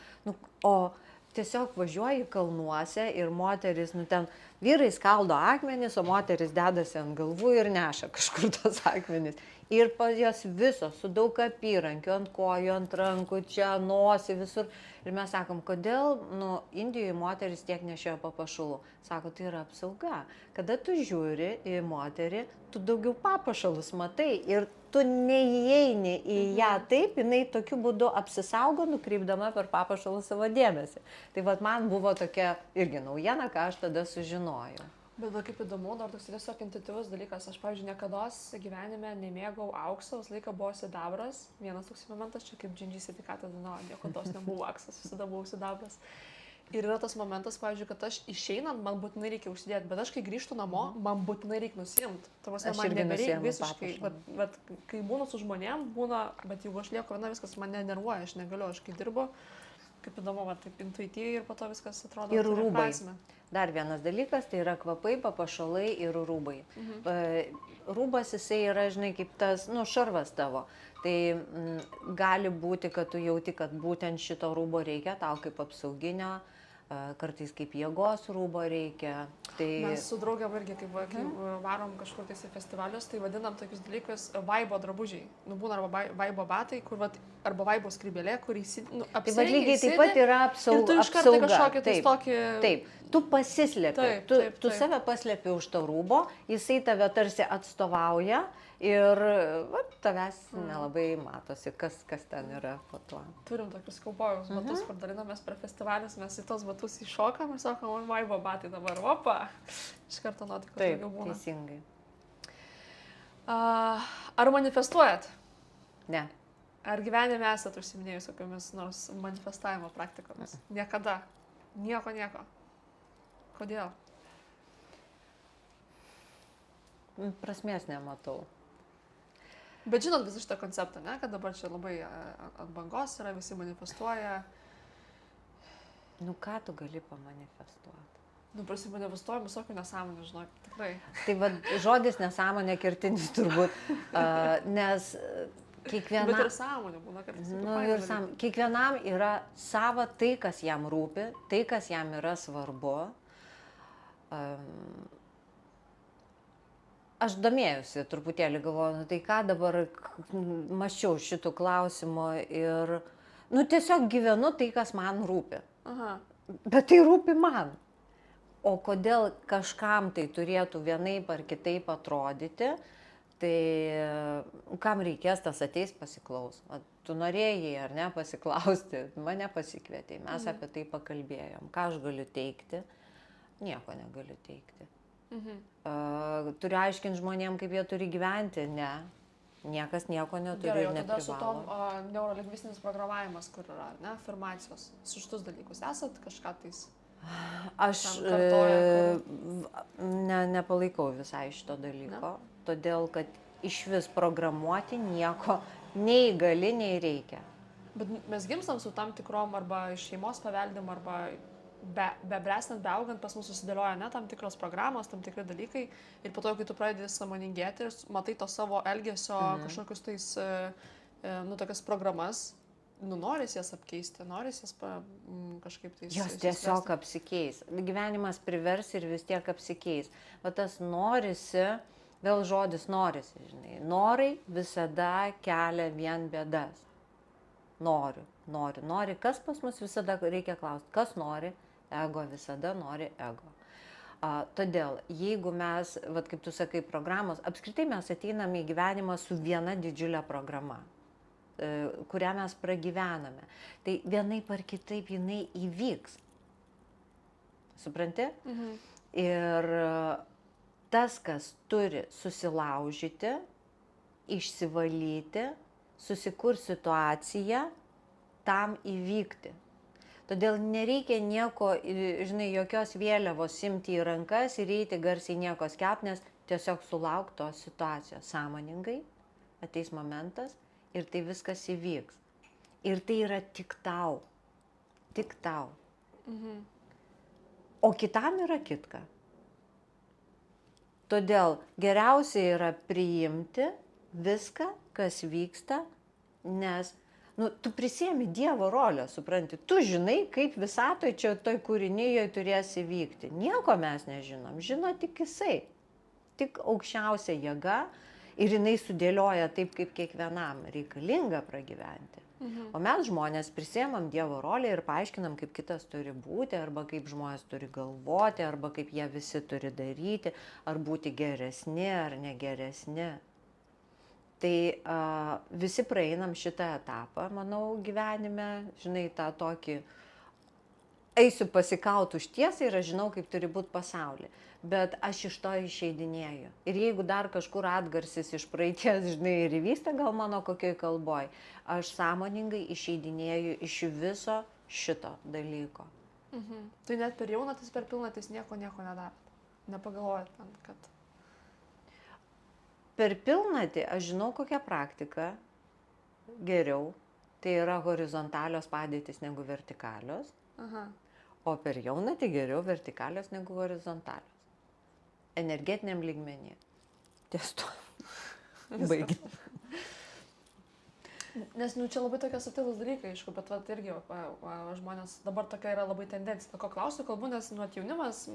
o tiesiog važiuoji kalnuose ir moteris, ten vyrai skaldo akmenis, o moteris dedasi ant galvų ir neša kažkur tos akmenis. Ir jos visos su daug apyrankių, ant kojų, ant rankų, čia, nosi, visur. Ir mes sakom, kodėl Indijoje moteris tiek nešioja papuošalų? Sako, tai yra apsauga. Kada tu žiūri į moterį, tu daugiau papuošalus matai ir tu neįeini į ją taip, jinai tokiu būdu apsisaugo, nukreipdama per papuošalus savo dėmesį. Tai vat man buvo tokia irgi naujiena, ką aš tada sužinojau. Bet kaip įdomu, dar toks tiesiog intuityvus dalykas. Aš, pavyzdžiui, niekados gyvenime nemėgau aukso, visą laiką buvo sidabras. Vienas toks momentas, čia kaip džindžiai sertifikatas, niekados nebuvo auksas, visada buvo sidabras. Ir yra tas momentas, pavyzdžiui, kad aš išeinant, man būtinai reikia užsidėti, bet aš kai grįžtu namo, man būtinai reikia nusimti. Tavasi, man nebereikia visiškai. Bet kai būnu su žmonėm, bet jeigu aš lieku viena, viskas mane nervuoja, aš negaliu, aš kai dirbu, kaip įdomu, taip intuityviai ir po to viskas atrodo. Ir rūbai. Dar vienas dalykas, tai yra kvapai, papuošalai ir rūbai. Rūbas jisai yra, žinai, kaip tas, šarvas tavo. Tai gali būti, kad tu jauti, kad būtent šito rūbo reikia tau kaip apsauginio, kartais kaip jėgos rūbo reikia. Tai... Mes su draugiam irgi, kai varom kažkur tais į festivalius, tai vadinam tokius dalykus vaibo drabužiai. Būna arba vaibo batai, arba vaibo skrybėlė, kur apsirengė. Tai va lygiai taip pat yra apsauga. Ir tu iš karto kažkokį tais tokį... Taip, tu pasislėpi, tu save paslėpi už to rūbo, jisai tave tarsi atstovauja. Ir tavęs nelabai matosi, kas ten yra po to. Turim tokius kaubojus batus, kur dalinamės per festivalius, mes į tos batus įšokam ir sakom, vaibo batai dabar, opa, iš karto nuotaikos daugiau būna. Taip, teisingai. Ar manifestuojat? Ne. Ar gyvenime esat užsiminėjus kokiamis nors manifestavimo praktikomis? Niekada. Nieko. Kodėl? Prasmės nematau. Bet žinot visą šitą konceptą, ne? Kad dabar čia labai ant bangos yra, visi manifestuoja. Nu, ką tu gali pamanifestuoti? Nu, prasimanifestuojam visokių nesąmonių, žinok, tikrai. Tai va, žodis nesąmonė kertinis turbūt, nes kiekviena... Bet ir sąmonė būna, kad Nu, ir kiekvienam yra sava tai, kas jam rūpi, tai, kas jam yra svarbu. Aš domėjusi truputėlį, galvoju, nu, tai ką dabar mąsčiau šitų klausimų ir, nu, tiesiog gyvenu tai, kas man rūpi. Aha. Bet tai rūpi man. O kodėl kažkam tai turėtų vienaip ar kitaip atrodyti, tai kam reikės, tas ateis pasiklaus. Tu norėjai ar ne pasiklausti, mane pasikvietei, mes apie tai pakalbėjom. Ką aš galiu teikti? Nieko negaliu teikti. Turiu aiškinti žmonėm, kaip jie turi gyventi? Ne. Niekas nieko neturi. Gerai, ir o tada su neprivalo. tom neurolingvistinis programavimas, kur yra, ne, afirmacijos, su šitus dalykus esat kažką tais? Aš Tam kartoja, nepalaikau visai šito dalyko, todėl kad iš vis programuoti nieko nei gali, nei reikia. Bet mes gimstam su tam tikrom arba iš šeimos paveldim, arba bebręstant, beaugant pas mus susidėlioja ne tam tikros programos, tam tikri dalykai. Ir po to, kai tu pradedi sąmoningėti ir matai to savo elgesio kažkokius tais, nu, tokias programas, nu, noris jas apkeisti, noris jas kažkaip tais... Jos tiesiog apsikeis. Gyvenimas privers ir vis tiek apsikeis. Va tas norisi, vėl žodis norisi, žinai. Norai visada kelia vien bėdas. Nori. Kas pas mus visada reikia klausti? Kas nori? Ego visada nori ego. Todėl, jeigu mes, vat, kaip tu sakai, programos, apskritai mes ateiname į gyvenimą su viena didžiulė programa, kurią mes pragyvename. Tai vienaip ar kitaip jinai įvyks. Supranti? Ir tas, kas turi susilaužyti, išsivalyti, susikur situaciją tam įvykti. Todėl nereikia nieko, žinai, jokios vėliavos imti į rankas ir eiti garsiai nieko skelbti, nes tiesiog sulauk tos situacijos sąmoningai, ateis momentas ir tai viskas įvyks. Ir tai yra tik tau. Tik tau. O kitam yra kitka. Todėl geriausia yra priimti viską, kas vyksta, nes tu prisiemi Dievo rolę, supranti. Tu žinai, kaip visatoje čia toj kūrinyje turės įvykti. Nieko mes nežinom. Žino tik jisai. Tik aukščiausia jėga ir jinai sudėlioja taip, kaip kiekvienam reikalinga pragyventi. O mes žmonės prisiemam Dievo rolę ir paaiškinam, kaip kitas turi būti, arba kaip žmonės turi galvoti, arba kaip jie visi turi daryti, ar būti geresni, ar negeresni. Tai visi praeinam šitą etapą, manau, gyvenime, žinai, tą tokį, eisiu pasikauti už tiesą ir aš žinau, kaip turi būti pasaulyje. Bet aš iš to išeidinėju. Ir jeigu dar kažkur atgarsis iš praeities, žinai, ir įvyksta gal mano kokioj kalboj, aš sąmoningai išeidinėju iš viso šito dalyko. Tai net per jaunatis, per pilnatis nieko nedarot. Nepagalvojat, kad... Per pilnatį aš žinau, kokią praktiką geriau, tai yra horizontalios padėtys negu vertikalios, o per jaunatį geriau vertikalios negu horizontalios. Energetiniam lygmenį. Ties to. Baigit. Nes čia labai tokie subtilūs dalykai, aišku, bet vat irgi žmonės dabar tokia yra labai tendencija. Ko klausiu, kalbu, nes jaunimas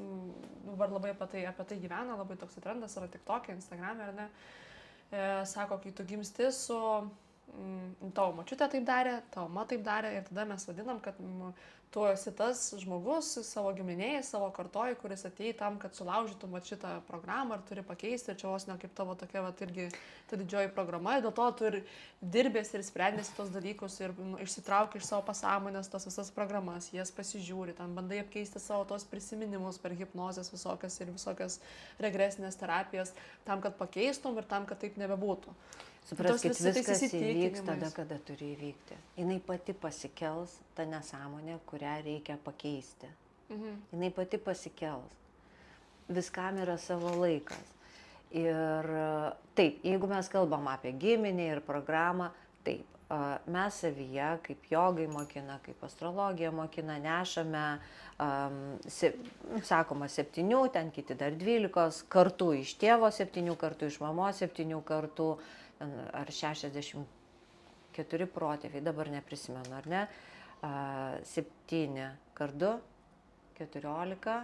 dabar labai apie tai gyvena, labai toks trendas yra TikTok'e, Instagram'e, ar ne. Sako, kai tu gimsti su tavo močiutė taip darė, tavo mama taip darė ir tada mes vadinam, kad tu esi tas žmogus savo giminėje, savo kartoj, kuris atėjai tam, kad sulaužytum šitą programą ir turi pakeisti, ir čia vos ne kaip tavo tokia irgi ta didžioji programa, ir dėl to tu ir dirbėsi ir sprendėsi tos dalykus ir išsitrauki iš savo pasąmonės tos visas programas, jas pasižiūri, tam bandai apkeisti savo tos prisiminimus per hipnozės visokias ir visokias regresinės terapijas, tam, kad pakeistum ir tam, kad taip nebebūtų. Supraskit, viskas įvyks tada, kada turi įvykti. Jinai pati pasikels tą nesąmonę, kurią reikia pakeisti. Jinai pati pasikels. Viskam yra savo laikas. Ir taip, jeigu mes kalbam apie giminę ir programą, taip, mes savyje, kaip jogai mokina, kaip astrologija mokina, nešame, sakoma, 7, ten kiti dar 12 kartų iš tėvo, 7 kartų iš mamos, 7 kartų, ar 64 protėviai, dabar neprisimenu, ar ne, 7 kart 2, 14.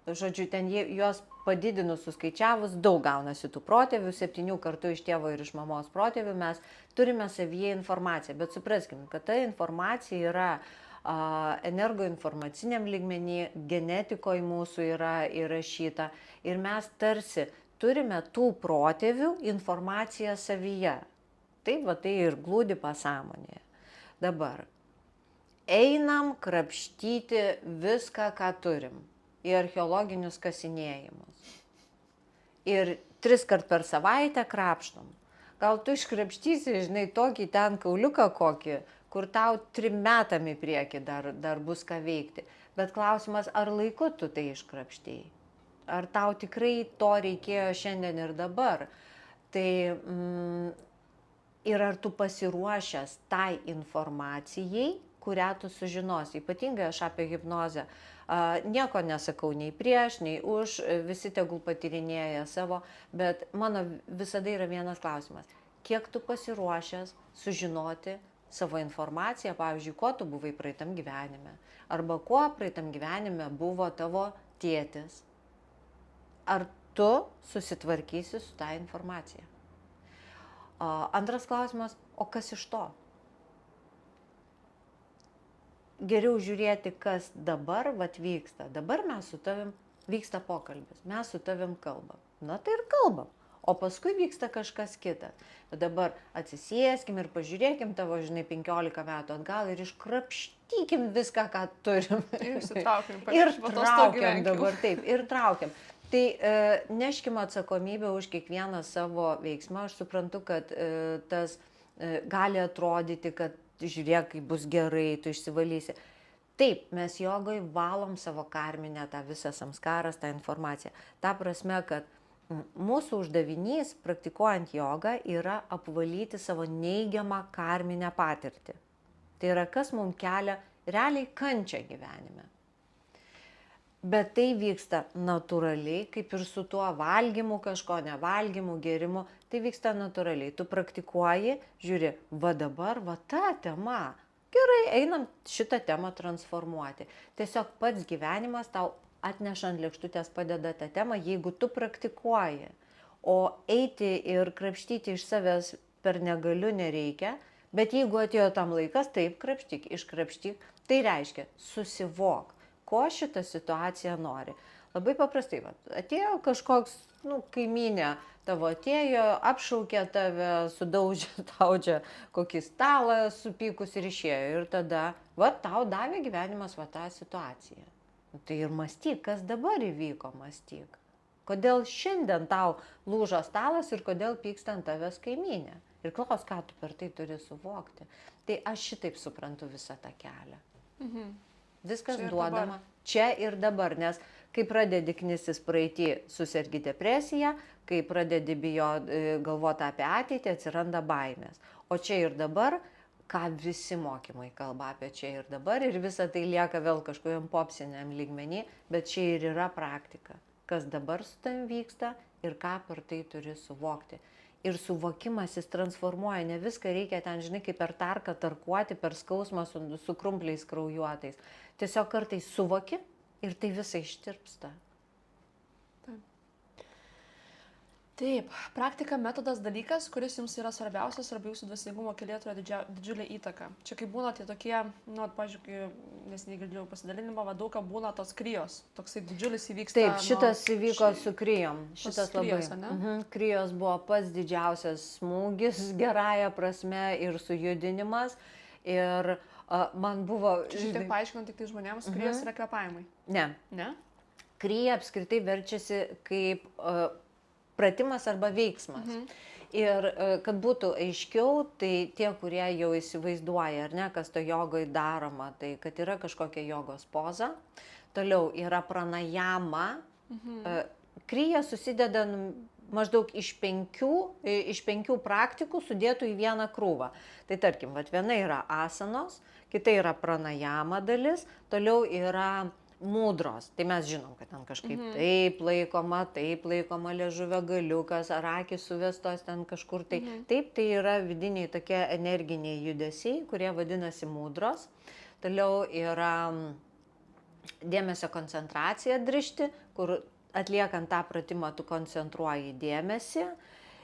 Žodžiu, ten juos padidinus, suskaičiavus, daug gaunasi tų protėvių, 7 kartų iš tėvo ir iš mamos protėvių mes turime savyje informaciją, bet supraskime, kad ta informacija yra energoinformaciniam lygmenį, genetikoje mūsų yra įrašyta ir mes tarsi turime tų protėvių informaciją savyje. Taip, va, tai ir glūdi pasąmonėje. Dabar einam krapštyti viską, ką turim. Į archeologinius kasinėjimus. Ir 3 kart per savaitę krapštom. Gal tu iškrapštysi, žinai, tokį ten kauliuką kokį, kur tau 3 metam į priekį dar bus ką veikti. Bet klausimas, ar laiku tu tai iškrapštėjai? Ar tau tikrai to reikėjo šiandien ir dabar? Tai ir ar tu pasiruošęs tai informacijai, kurią tu sužinosi. Ypatingai aš apie hipnozę. Nieko nesakau nei prieš, nei už, visi tegul patyrinėja savo, bet mano visada yra vienas klausimas. Kiek tu pasiruošęs sužinoti savo informaciją, pavyzdžiui, kuo tu buvai praeitam gyvenime, arba kuo praeitam gyvenime buvo tavo tėtis. Ar tu susitvarkysi su tą informacija? Antras klausimas, o kas iš to? Geriau žiūrėti, kas dabar vyksta. Dabar mes su tavim vyksta pokalbis, mes su tavim kalbam. Na tai ir kalbam, o paskui vyksta kažkas kitas. Dabar atsisėskim ir pažiūrėkim tavo, žinai, 15 metų atgal ir iškrapštykim viską, ką turim. Ir įsitraukim. Ir traukiam dabar, taip, ir traukiam. Tai neškim atsakomybę už kiekvieną savo veiksmą. Aš suprantu, kad tas gali atrodyti, kad žiūrėk, kaip bus gerai, tu išsivalysi. Taip, mes jogoj valom savo karminę tą visą samskaras, tą informaciją. Ta prasme, kad mūsų uždavinys, praktikuojant jogą, yra apvalyti savo neigiamą karminę patirtį. Tai yra, kas mums kelia realiai kančią gyvenime. Bet tai vyksta natūraliai, kaip ir su tuo valgymu kažko, nevalgymu, gėrimu, tai vyksta natūraliai. Tu praktikuoji, žiūri, va dabar, va ta tema. Gerai, einam šitą temą transformuoti. Tiesiog pats gyvenimas tau atnešant lėkštutės padeda tą temą, jeigu tu praktikuoji. O eiti ir krapštyti iš savęs per negaliu nereikia, bet jeigu atėjo tam laikas, taip, krapštyk, iškrapštyk, tai reiškia susivok. Ko šitą situaciją nori. Labai paprastai, atėjo kažkoks, kaimynė tavo atėjo, apšaukė tave, sudaužė tau čia kokį stalą supykus ir išėjo. Ir tada, tau davė gyvenimas tą situaciją. Tai ir mąstyk, kas dabar įvyko, mąstyk. Kodėl šiandien tau lūžo stalas ir kodėl pyksta ant tavęs kaimynė. Ir klaus, ką tu per tai turi suvokti. Tai aš šitaip suprantu visą tą kelią. Viskas duodama čia ir dabar, nes kai pradedi knistis praeitį, susergi depresiją, kai pradedi galvoti apie ateitį, atsiranda baimės. O čia ir dabar, ką visi mokymai kalba apie čia ir dabar, ir visa tai lieka vėl kažkokiam popsiniam lygmenį, bet čia ir yra praktika, kas dabar su tavim vyksta ir ką per tai turi suvokti. Ir suvokimas jis transformuoja, ne viską reikia ten, žinai, kaip per tarką tarkuoti, per skausmą su krumpliais kraujuotais. Tiesiog kartais suvoki ir tai visai ištirpsta. Taip, praktika, metodas, dalykas, kuris jums yra svarbiausias arba jūsų dvasingumo kelyje turėjo didžiulę įtaką. Čia kai būna tie tokie, pavyzdžiui, nes negirdėjau pasidalinimo, daug ką būna tos krijos, toksai didžiulis įvyksta. Taip, šitas įvyko su krijom. Šitas krijos, labai. Krijos buvo pats didžiausias smūgis gerąja prasme ir sujudinimas. Ir man buvo... Čia tik paaiškinant tik tai žmonėms, krijos yra kvėpavimai. Ne. Krija apskritai verčiasi kaip... pratimas arba veiksmas. Ir kad būtų aiškiau, tai tie, kurie jau įsivaizduoja, ar ne, kas to jogoj daroma, tai kad yra kažkokia jogos poza, toliau yra pranajama, krija susideda maždaug iš penkių praktikų sudėtų į vieną krūvą. Tai tarkim, viena yra asanos, kita yra pranajama dalis, toliau yra mūdros. Tai mes žinom, kad ten kažkaip taip laikoma liežuvio galiukas, ar akys suvestos ten kažkur. Taip, tai yra vidiniai tokie energiniai judesiai, kurie vadinasi mūdros. Toliau yra dėmesio koncentracija drišti, kur atliekant tą pratimą tu koncentruoji dėmesį.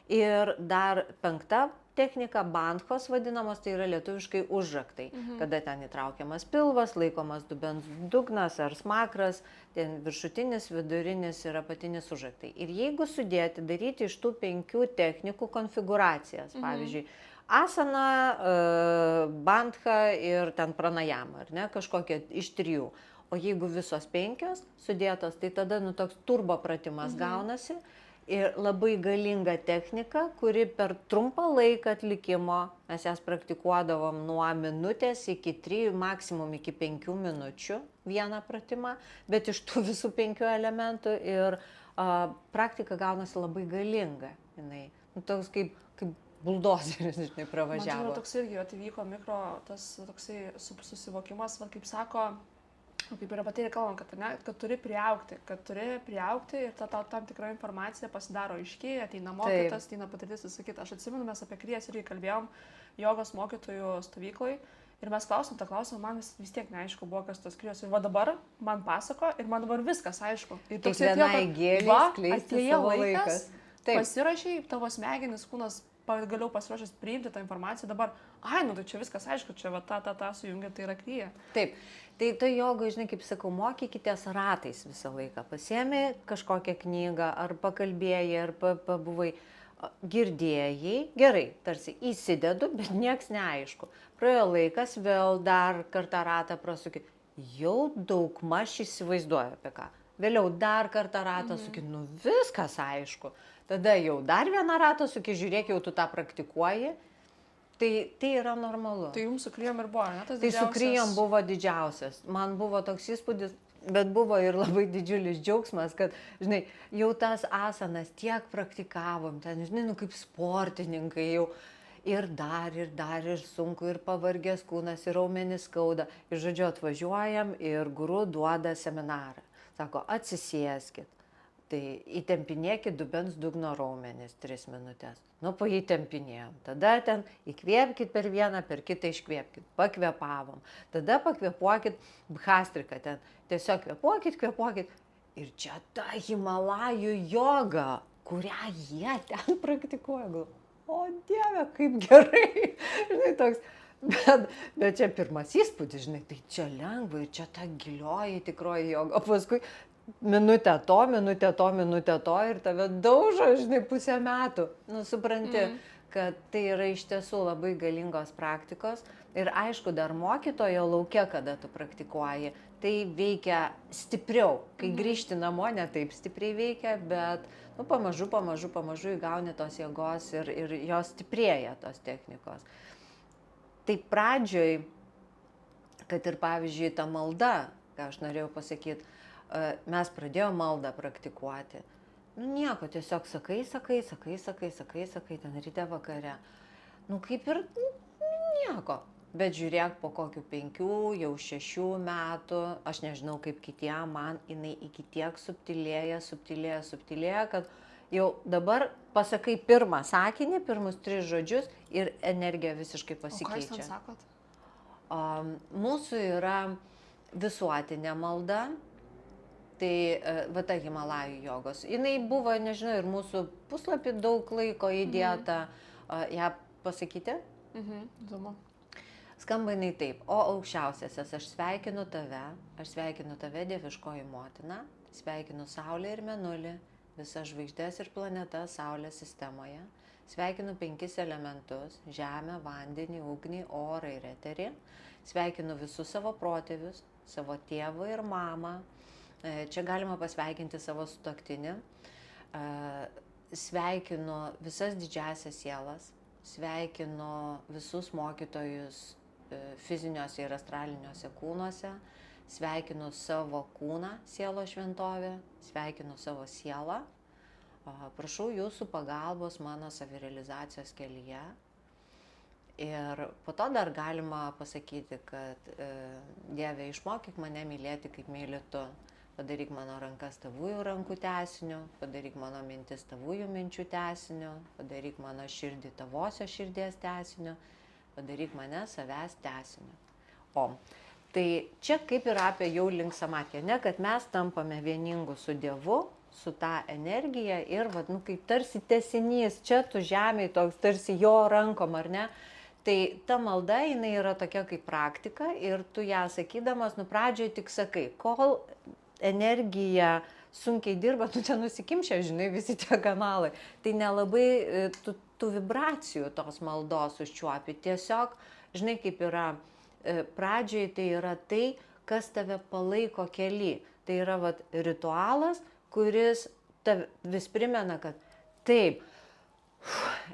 Ir dar 5 technika, bandhos vadinamos, tai yra lietuviškai užraktai, kada ten įtraukiamas pilvas, laikomas dubens dugnas ar smakras, ten viršutinis, vidurinis ir apatinis užraktai. Ir jeigu sudėti, daryti iš tų 5 technikų konfigūracijas, pavyzdžiui, asana, bandha ir ten pranajama, ar ne, kažkokia iš 3. O jeigu visos 5 sudėtos, tai tada toks turbo pratimas gaunasi ir labai galinga technika, kuri per trumpą laiką atlikimo, mes jas praktikuodavom nuo minutės iki 3, maksimum iki 5 minučių vieną pratimą, bet iš tų visų 5 elementų ir praktika gaunasi labai galinga. Jinai, toks kaip buldozeris, žinai, pravažiavo. Man toks irgi įvyko tas toksai susivokimas, kaip sako, kaip ir apie tai kalbam, kad turi priaugti ir tam tikra informacija pasidaro aiškiai, ateina mokytas, ateina patirtis, visą kitą. Aš atsimenu, mes apie krijas irgi kalbėjom jogos mokytojų stovykloj ir mes klausom, man vis tiek neaišku buvo, kas tos krijos. Ir va dabar man pasako ir man dabar viskas aišku. Ir toks atėjo laikas, pasirašai, tavo smegenis, kūnas galiau pasiruošęs priimti tą informaciją, dabar, tai čia viskas aišku, čia va tą sujungia, tai yra kryja. Taip, tai ta joga, žinai, kaip sakau, mokykitės ratais visą laiką. Pasiėmė kažkokią knygą, ar pakalbėjai, ar pabuvai, girdėjai, gerai, tarsi įsidedu, bet nieks neaišku. Praėjo laikas, vėl dar kartą ratą prasuki, jau daugmaž įsivaizduoju apie ką. Vėliau dar kartą ratą suki, viskas aišku. Tada jau dar vieną ratą suki, žiūrėk, jau tu tą praktikuoji. Tai yra normalu. Tai jums su kryjom ir buvo, ne? Tai su kryjom buvo didžiausias. Man buvo toks įspūdis, bet buvo ir labai didžiulis džiaugsmas, kad, žinai, jau tas asanas tiek praktikavom, ten, žinai, kaip sportininkai jau. Ir sunku, ir pavargęs kūnas, ir raumenis skauda. Ir žodžiu, atvažiuojam ir guru duoda seminarą. Sako, atsisėskit. Tai įtempinėkit dubens dugno raumenis 3 minutės. Paįtempinėjom. Tada ten įkvėpkit per vieną, per kitą iškvėpkit. Pakvėpavom. Tada pakvėpuokit bhastrika ten. Tiesiog kvėpuokit. Ir čia ta Himalajų joga, kurią jie ten praktikuoja. O Dieve, kaip gerai. Žinai, toks. Bet čia pirmas įspūdis, žinai, tai čia lengva ir čia ta gilioji tikroji joga. O paskui minutę to ir tave daužo, žinai, pusę metų. Supranti, kad tai yra iš tiesų labai galingos praktikos. Ir aišku, dar mokytojo lauke, kada tu praktikuoji, tai veikia stipriau. Kai grįžti namo, ne taip stipriai veikia, bet pamažu įgauni tos jėgos ir jos stiprėja tos technikos. Tai pradžioj, kad ir pavyzdžiui ta malda, ką aš norėjau pasakyti, mes pradėjome maldą praktikuoti. Nieko, tiesiog sakai, ten ryte vakare. Kaip ir nieko. Bet žiūrėk, po kokių 5, jau 6 metų, aš nežinau kaip kitiem, man jinai iki tiek subtilėja, kad jau dabar pasakai pirmą sakinį, pirmus 3 žodžius ir energija visiškai pasikeičia. O ką jūs ten sakot? Mūsų yra visuotinė malda, tai va ta Himalajų jogos. Jinai buvo, nežinau, ir mūsų puslapį daug laiko įdėta. Ją pasakyti? Įdomu. Skamba jinai taip. O aukščiausiasis, aš sveikinu tave, dieviškoji motina, sveikinu Saulę ir Mėnulį, visas žvaigždės ir planetas Saulės sistemoje, sveikinu 5 elementus - žemę, vandenį, ugnį, orą ir eterį, sveikinu visus savo protėvius, savo tėvą ir mamą, čia galima pasveikinti savo sutuoktinį, sveikinu visas didžiasias sielas, sveikinu visus mokytojus fiziniuose ir astraliniuose kūnuose, sveikinu savo kūną, sielos šventovę, sveikinu savo sielą, prašau jūsų pagalbos mano savirealizacijos kelyje. Ir po to dar galima pasakyti, kad Dieve, išmokyk mane mylėti, kaip myli tu. Padaryk mano rankas tavųjų rankų tęsiniu, padaryk mano mintis tavųjų minčių tęsiniu, padaryk mano širdį tavosios širdies tęsiniu, padaryk mane savęs tęsiniu. O, tai čia kaip ir apie jau link samatkę, ne, kad mes tampame vieningu su Dievu, su ta energija ir, kaip tarsi tęsinys, čia tu žemėj toks, tarsi jo rankom, ar ne? Tai ta malda, jinai yra tokia kaip praktika ir tu ją sakydamas, pradžioje tik sakai, kol energija sunkiai dirba, tu čia nusikimšia, žinai, visi tie kanalai. Tai nelabai tų vibracijų tos maldos užčiuopi. Tiesiog, žinai, kaip yra, pradžioje tai yra tai, kas tave palaiko kely. Tai yra ritualas, kuris vis primena, kad taip,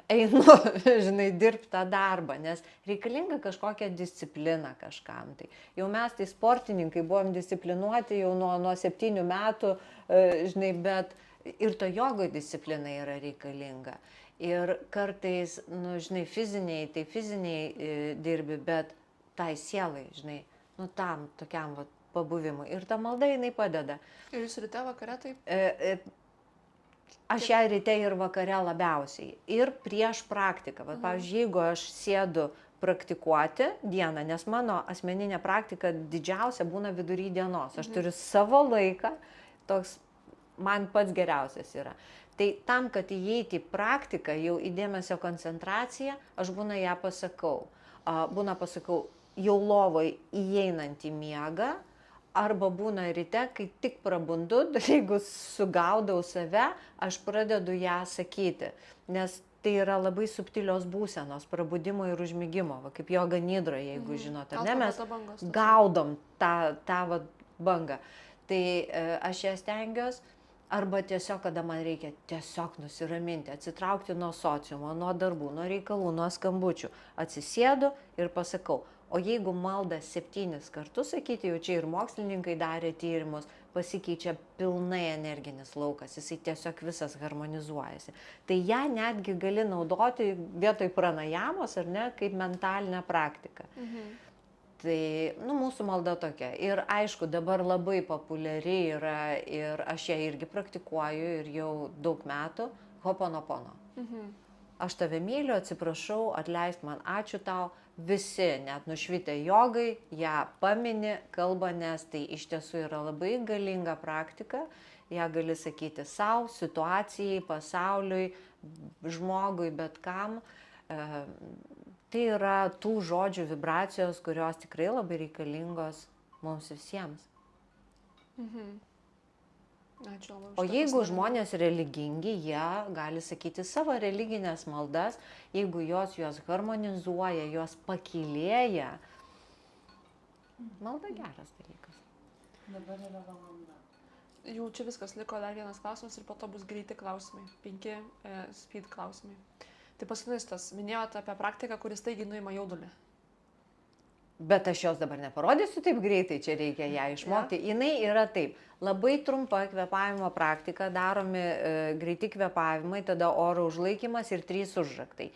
einu, žinai, dirbti tą darbą, nes reikalinga kažkokia disciplina kažkam. Tai jau mes, tai sportininkai, buvom disciplinuoti jau nuo 7 metų, žinai, bet ir to jogo disciplina yra reikalinga. Ir kartais, žinai, fiziniai dirbi, bet tai sielai, žinai, tam tokiam pabuvimui. Ir ta malda, jinai padeda. Ir jūs ryte vakare taip? Aš ją ryte ir vakare labiausiai. Ir prieš praktiką. Pavyzdžiui, jeigu aš sėdu praktikuoti dieną, nes mano asmeninė praktika didžiausia būna vidury dienos. Aš turiu savo laiką, toks man pats geriausias yra. Tai tam, kad įeiti į praktiką, jau į dėmesio koncentraciją, aš būna ją pasakau. Pasakau jau lovoj įeinant į miegą, arba būna ryte, kai tik prabundu, jeigu sugaudau save, aš pradedu ją sakyti, nes tai yra labai subtilios būsenos, prabudimo ir užmigimo, kaip joga nidra, jeigu žinote, ne, mes gaudom tą bangą. Tai aš ją stengiuosi, arba tiesiog, kada man reikia tiesiog nusiraminti, atsitraukti nuo sociumo, nuo darbų, nuo reikalų, nuo skambučių, atsisėdu ir pasakau. O jeigu maldą 7 kartus sakyti, jau čia ir mokslininkai darė tyrimus, pasikeičia pilnai energinis laukas, jisai tiesiog visas harmonizuojasi. Tai ją netgi gali naudoti vietoj pranajamos, ar ne, kaip mentalinę praktiką. Tai, mūsų malda tokia. Ir aišku, dabar labai populiari yra ir aš ją irgi praktikuoju ir jau daug metų, Ho'oponopono. Aš tave myliu, atsiprašau, atleisk man, ačiū tau. Visi, net nušvitę jogai, ją pamini, kalba, nes tai iš tiesų yra labai galinga praktika. Ją gali sakyti savo, situacijai, pasauliui, žmogui, bet kam. Tai yra tų žodžių vibracijos, kurios tikrai labai reikalingos mums visiems. Ačiū. O jeigu žmonės religingi, jie gali sakyti savo religinės maldas, jeigu jos harmonizuoja, jos pakylėja. Malda geras dalykas. Dabar yra valanda. Jau čia viskas, liko dar vienas klausimas ir po to bus greiti klausimai. 5 speed klausimai. Tai paskutinis tas, minėjote apie praktiką, kuris staigiai nuima jaudulį. Bet aš jos dabar neparodysiu taip greitai, čia reikia ją išmokti. Jinai yra taip, labai trumpa kvėpavimo praktika, daromi greiti kvėpavimai, tada oro užlaikymas ir 3 užraktai.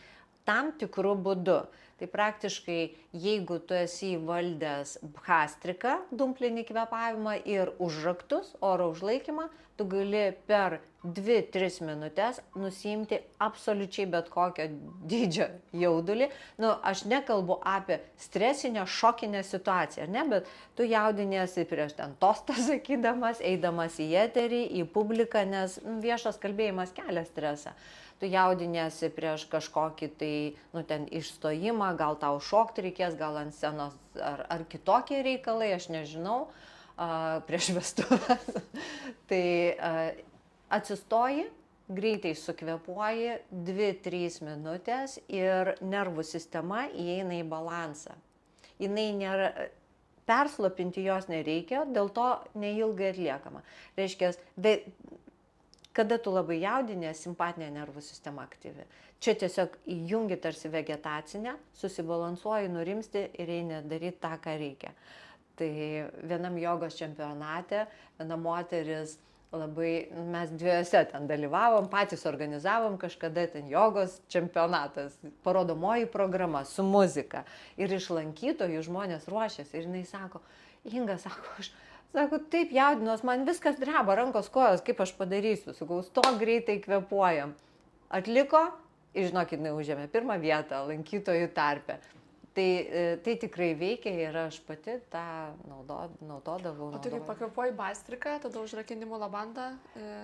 Tam tikrų būdų. Tai praktiškai, jeigu tu esi įvaldęs bhastriką, dumplinį kvėpavimą ir užraktus, oro užlaikymą, tu gali per 2-3 minutės nusiimti absoliučiai bet kokio dydžio jaudulį. Aš nekalbu apie stresinę, šokinę situaciją, ne, bet tu jaudiniesi prieš ten tostą sakydamas, eidamas į eterį, į publiką, nes viešas kalbėjimas kelia stresą. Tu jaudiniesi prieš kažkokį tai, ten išstojimą, gal tau šokti reikės, gal ant scenos ar kitokie reikalai, aš nežinau, prieš vestuvės. Tai atsistoji, greitai sukvėpuoji 2-3 minutės ir nervų sistema įeina į balansą. Jinai nėra, perslopinti jos nereikia, dėl to neilgai atliekama. Reiškia, kada tu labai jaudinės, simpatinė nervų sistema aktyvi. Čia tiesiog įjungi tarsi vegetacinę, susibalansuoji, nurimsti ir eini daryti tą, ką reikia. Tai vienam jogos čempionate viena moteris Labai, mes dviejose ten dalyvavom, patys organizavom kažkada ten jogos čempionatas, parodomoji programa su muzika. Ir iš lankytojų žmonės ruošiasi ir jinai sako, Inga, sako, taip jaudinos, man viskas dreba, rankos, kojos, kaip aš padarysiu, sakau, stok greitai kvėpuojam. Atliko ir žinokit, jinai užėmė pirmą vietą lankytojų tarpe. Tai tikrai veikia ir aš pati tą naudodavau. O tu kaip pakvėpuoji bastriką, tada užrakinimo labandą?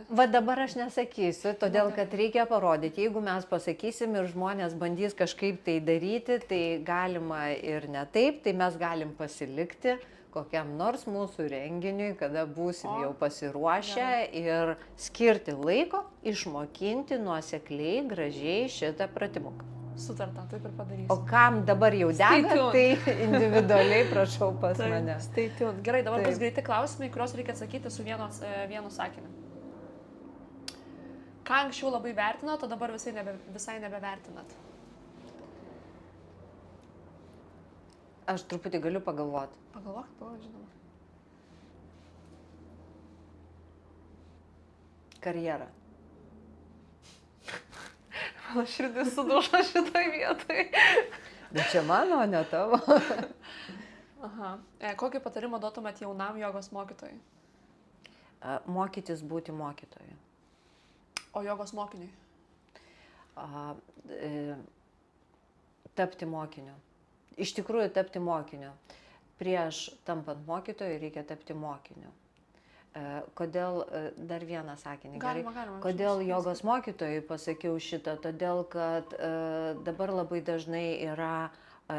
Va dabar aš nesakysiu, todėl kad reikia parodyti. Jeigu mes pasakysim ir žmonės bandys kažkaip tai daryti, tai galima ir ne taip, tai mes galim pasilikti kokiam nors mūsų renginiui, kada būsim jau pasiruošę ir skirti laiko, išmokinti nuosekliai, gražiai šitą pratimuką. Sutarta, taip ir padarysiu. O kam dabar jau dega, tai individualiai prašau pas mane. Stay tuned. Gerai, dabar bus greiti klausimai, kuriuos reikia atsakyti su vienu sakiniu. Ką anksčiau labai vertinot, o dabar visai nebevertinat? Aš truputį galiu pagalvoti. Pagalvok, žinoma. Karjera. Mano širdis sudužo šitoj vietoj. Bet čia mano, ne tavo. Aha. Kokį patarimą duotumėt jaunam jogos mokytojui? Mokytis būti mokytoju. O jogos mokiniui? Tapti mokiniu. Iš tikrųjų tapti mokiniu. Prieš tampant mokytoju reikia tapti mokiniu. Kodėl, dar vieną sakinį, galima, kodėl jogos mokytojui pasakiau šitą, todėl kad dabar labai dažnai yra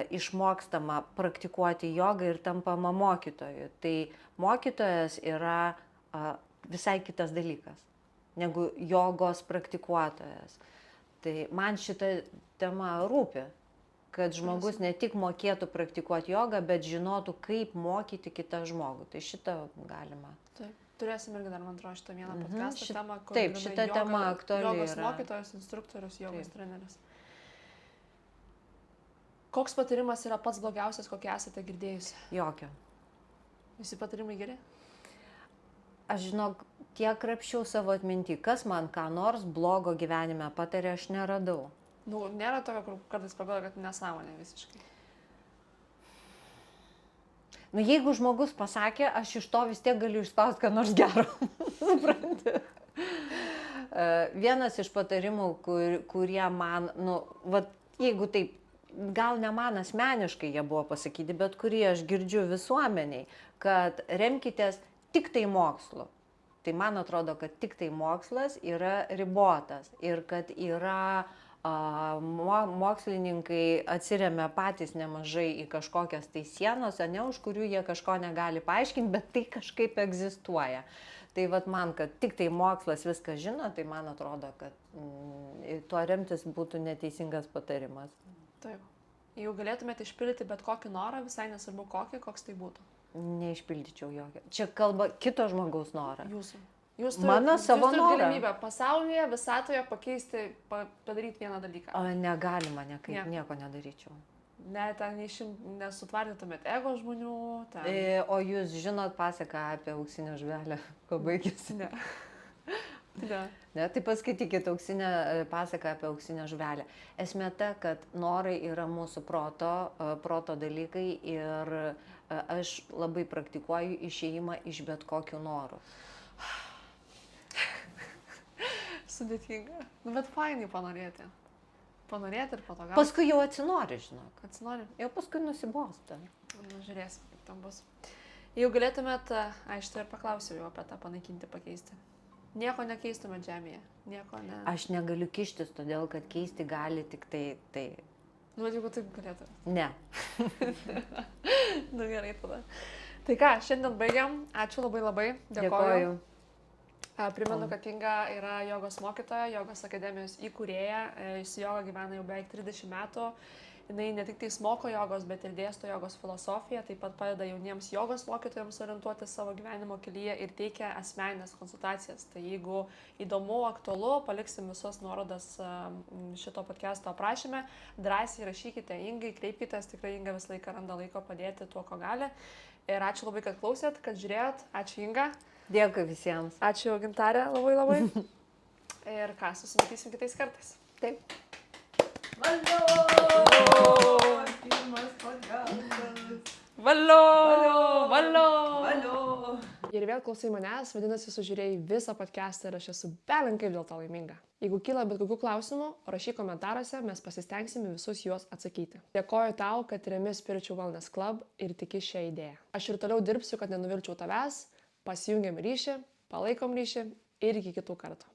išmokstama praktikuoti jogą ir tampama mokytoju. Tai mokytojas yra visai kitas dalykas negu jogos praktikuotojas. Tai man šita tema rūpi, kad žmogus ne tik mokėtų praktikuoti jogą, bet žinotų, kaip mokyti kitą žmogų. Tai šitą galima. Taip. Turėsim irgi dar, man atrodo, šitą vieną podcastą temą, kur taip, šita tema aktuali jogos yra. Mokytojas, instruktorius, jogos treneris. Koks patarimas yra pats blogiausias, kokį esate girdėjusi? Jokio. Visi patarimai geri? Aš žinok, tiek krapščiau savo atmintį, kas man ką nors blogo gyvenime patarė, aš neradau. Nu, nėra tokio, kur kartais pagalvoja, kad nesąmonė visiškai. Nu, jeigu žmogus pasakė, aš iš to vis tiek galiu išspausti, ką nors gero. Supranti? Vienas iš patarimų, kurie man, jeigu taip, gal ne man asmeniškai jie buvo pasakyti, bet kurį aš girdžiu visuomeniai, kad remkitės tik tai mokslu. Tai man atrodo, kad tik tai mokslas yra ribotas ir kad yra mokslininkai atsiremia patys nemažai į kažkokias tai sienos, ne už kurių jie kažko negali paaiškinti, bet tai kažkaip egzistuoja. Tai vat man, kad tik tai mokslas viską žino, tai man atrodo, kad tuo remtis būtų neteisingas patarimas. Taip. Jeigu galėtumėte išpildyti bet kokį norą, visai nesvarbu kokį, koks tai būtų? Neišpildyčiau jokio. Čia kalba kito žmogaus norą. Jūsų. Jūs savo turite norą. Galimybę pasaulyje, visatoje pakeisti, padaryti vieną dalyką. Negalima, nieko nedaryčiau. Ne, ten nesutvardytumėt ego žmonių. Ten. O jūs žinot pasaką apie auksinę žuvelę, ko baigėsi? Ne. Ne, tai paskaitykite pasaką apie auksinę žuvelę. Esmė ta, kad norai yra mūsų proto dalykai ir aš labai praktikuoju išėjimą iš bet kokių norų. Sudėtinga. Nu, bet fainai panorėti. Panorėti ir po to gauti. Paskui jau atsinori, žinok. Atsinori? Jau paskui nusibosta. Nu, žiūrėsim, kaip tam bus. Jeigu galėtumėt, aš tai ir paklausiau jau apie tą panaikinti, pakeisti. Nieko nekeistumėt žemėje? Nieko ne. Aš negaliu kištis, todėl kad keisti gali tik tai. Nu, bet jeigu taip galėtų. Ne. Nu, gerai tada. Tai ką, šiandien baigiam. Ačiū labai. Dėkoju. Primenu, kad Inga yra jogos mokytoja, jogos akademijos įkūrėja. Su joga gyvena jau beveik 30 metų. Jis ne tik tais moko jogos, bet ir dėsto jogos filosofiją, taip pat padeda jauniems jogos mokytojams orientuoti savo gyvenimo kelyje ir teikia asmeninės konsultacijas. Tai jeigu įdomu, aktualu, paliksim visos nuorodas šito podcast'o aprašyme. Drąsiai rašykite Ingai, kreipkitės, tikrai Inga visą laiką randa laiko padėti tuo, ko gali. Ir ačiū labai, kad klausėt, kad žiūrėjot. Ačiū Inga. Dėkui visiems. Ačiū, Gintarė, labai. Ir ką, susimatysim kitais kartais. Taip. Valio! Pirmas podcastas. Valio! Ir vėl klausai manęs, vadinasi, sužiūrėjai visą podcastą ir aš esu belenkai dėl to laiminga. Jeigu kyla bet kokių klausimų, rašyk komentaruose, mes pasistengsime visus juos atsakyti. Dėkoju tau, kad remi Spiritual Wellness Club ir tiki šią idėją. Aš ir toliau dirbsiu, kad nenuvilčiau tavęs, pasijungiam ryšį, palaikom ryšį ir iki kitų kartų.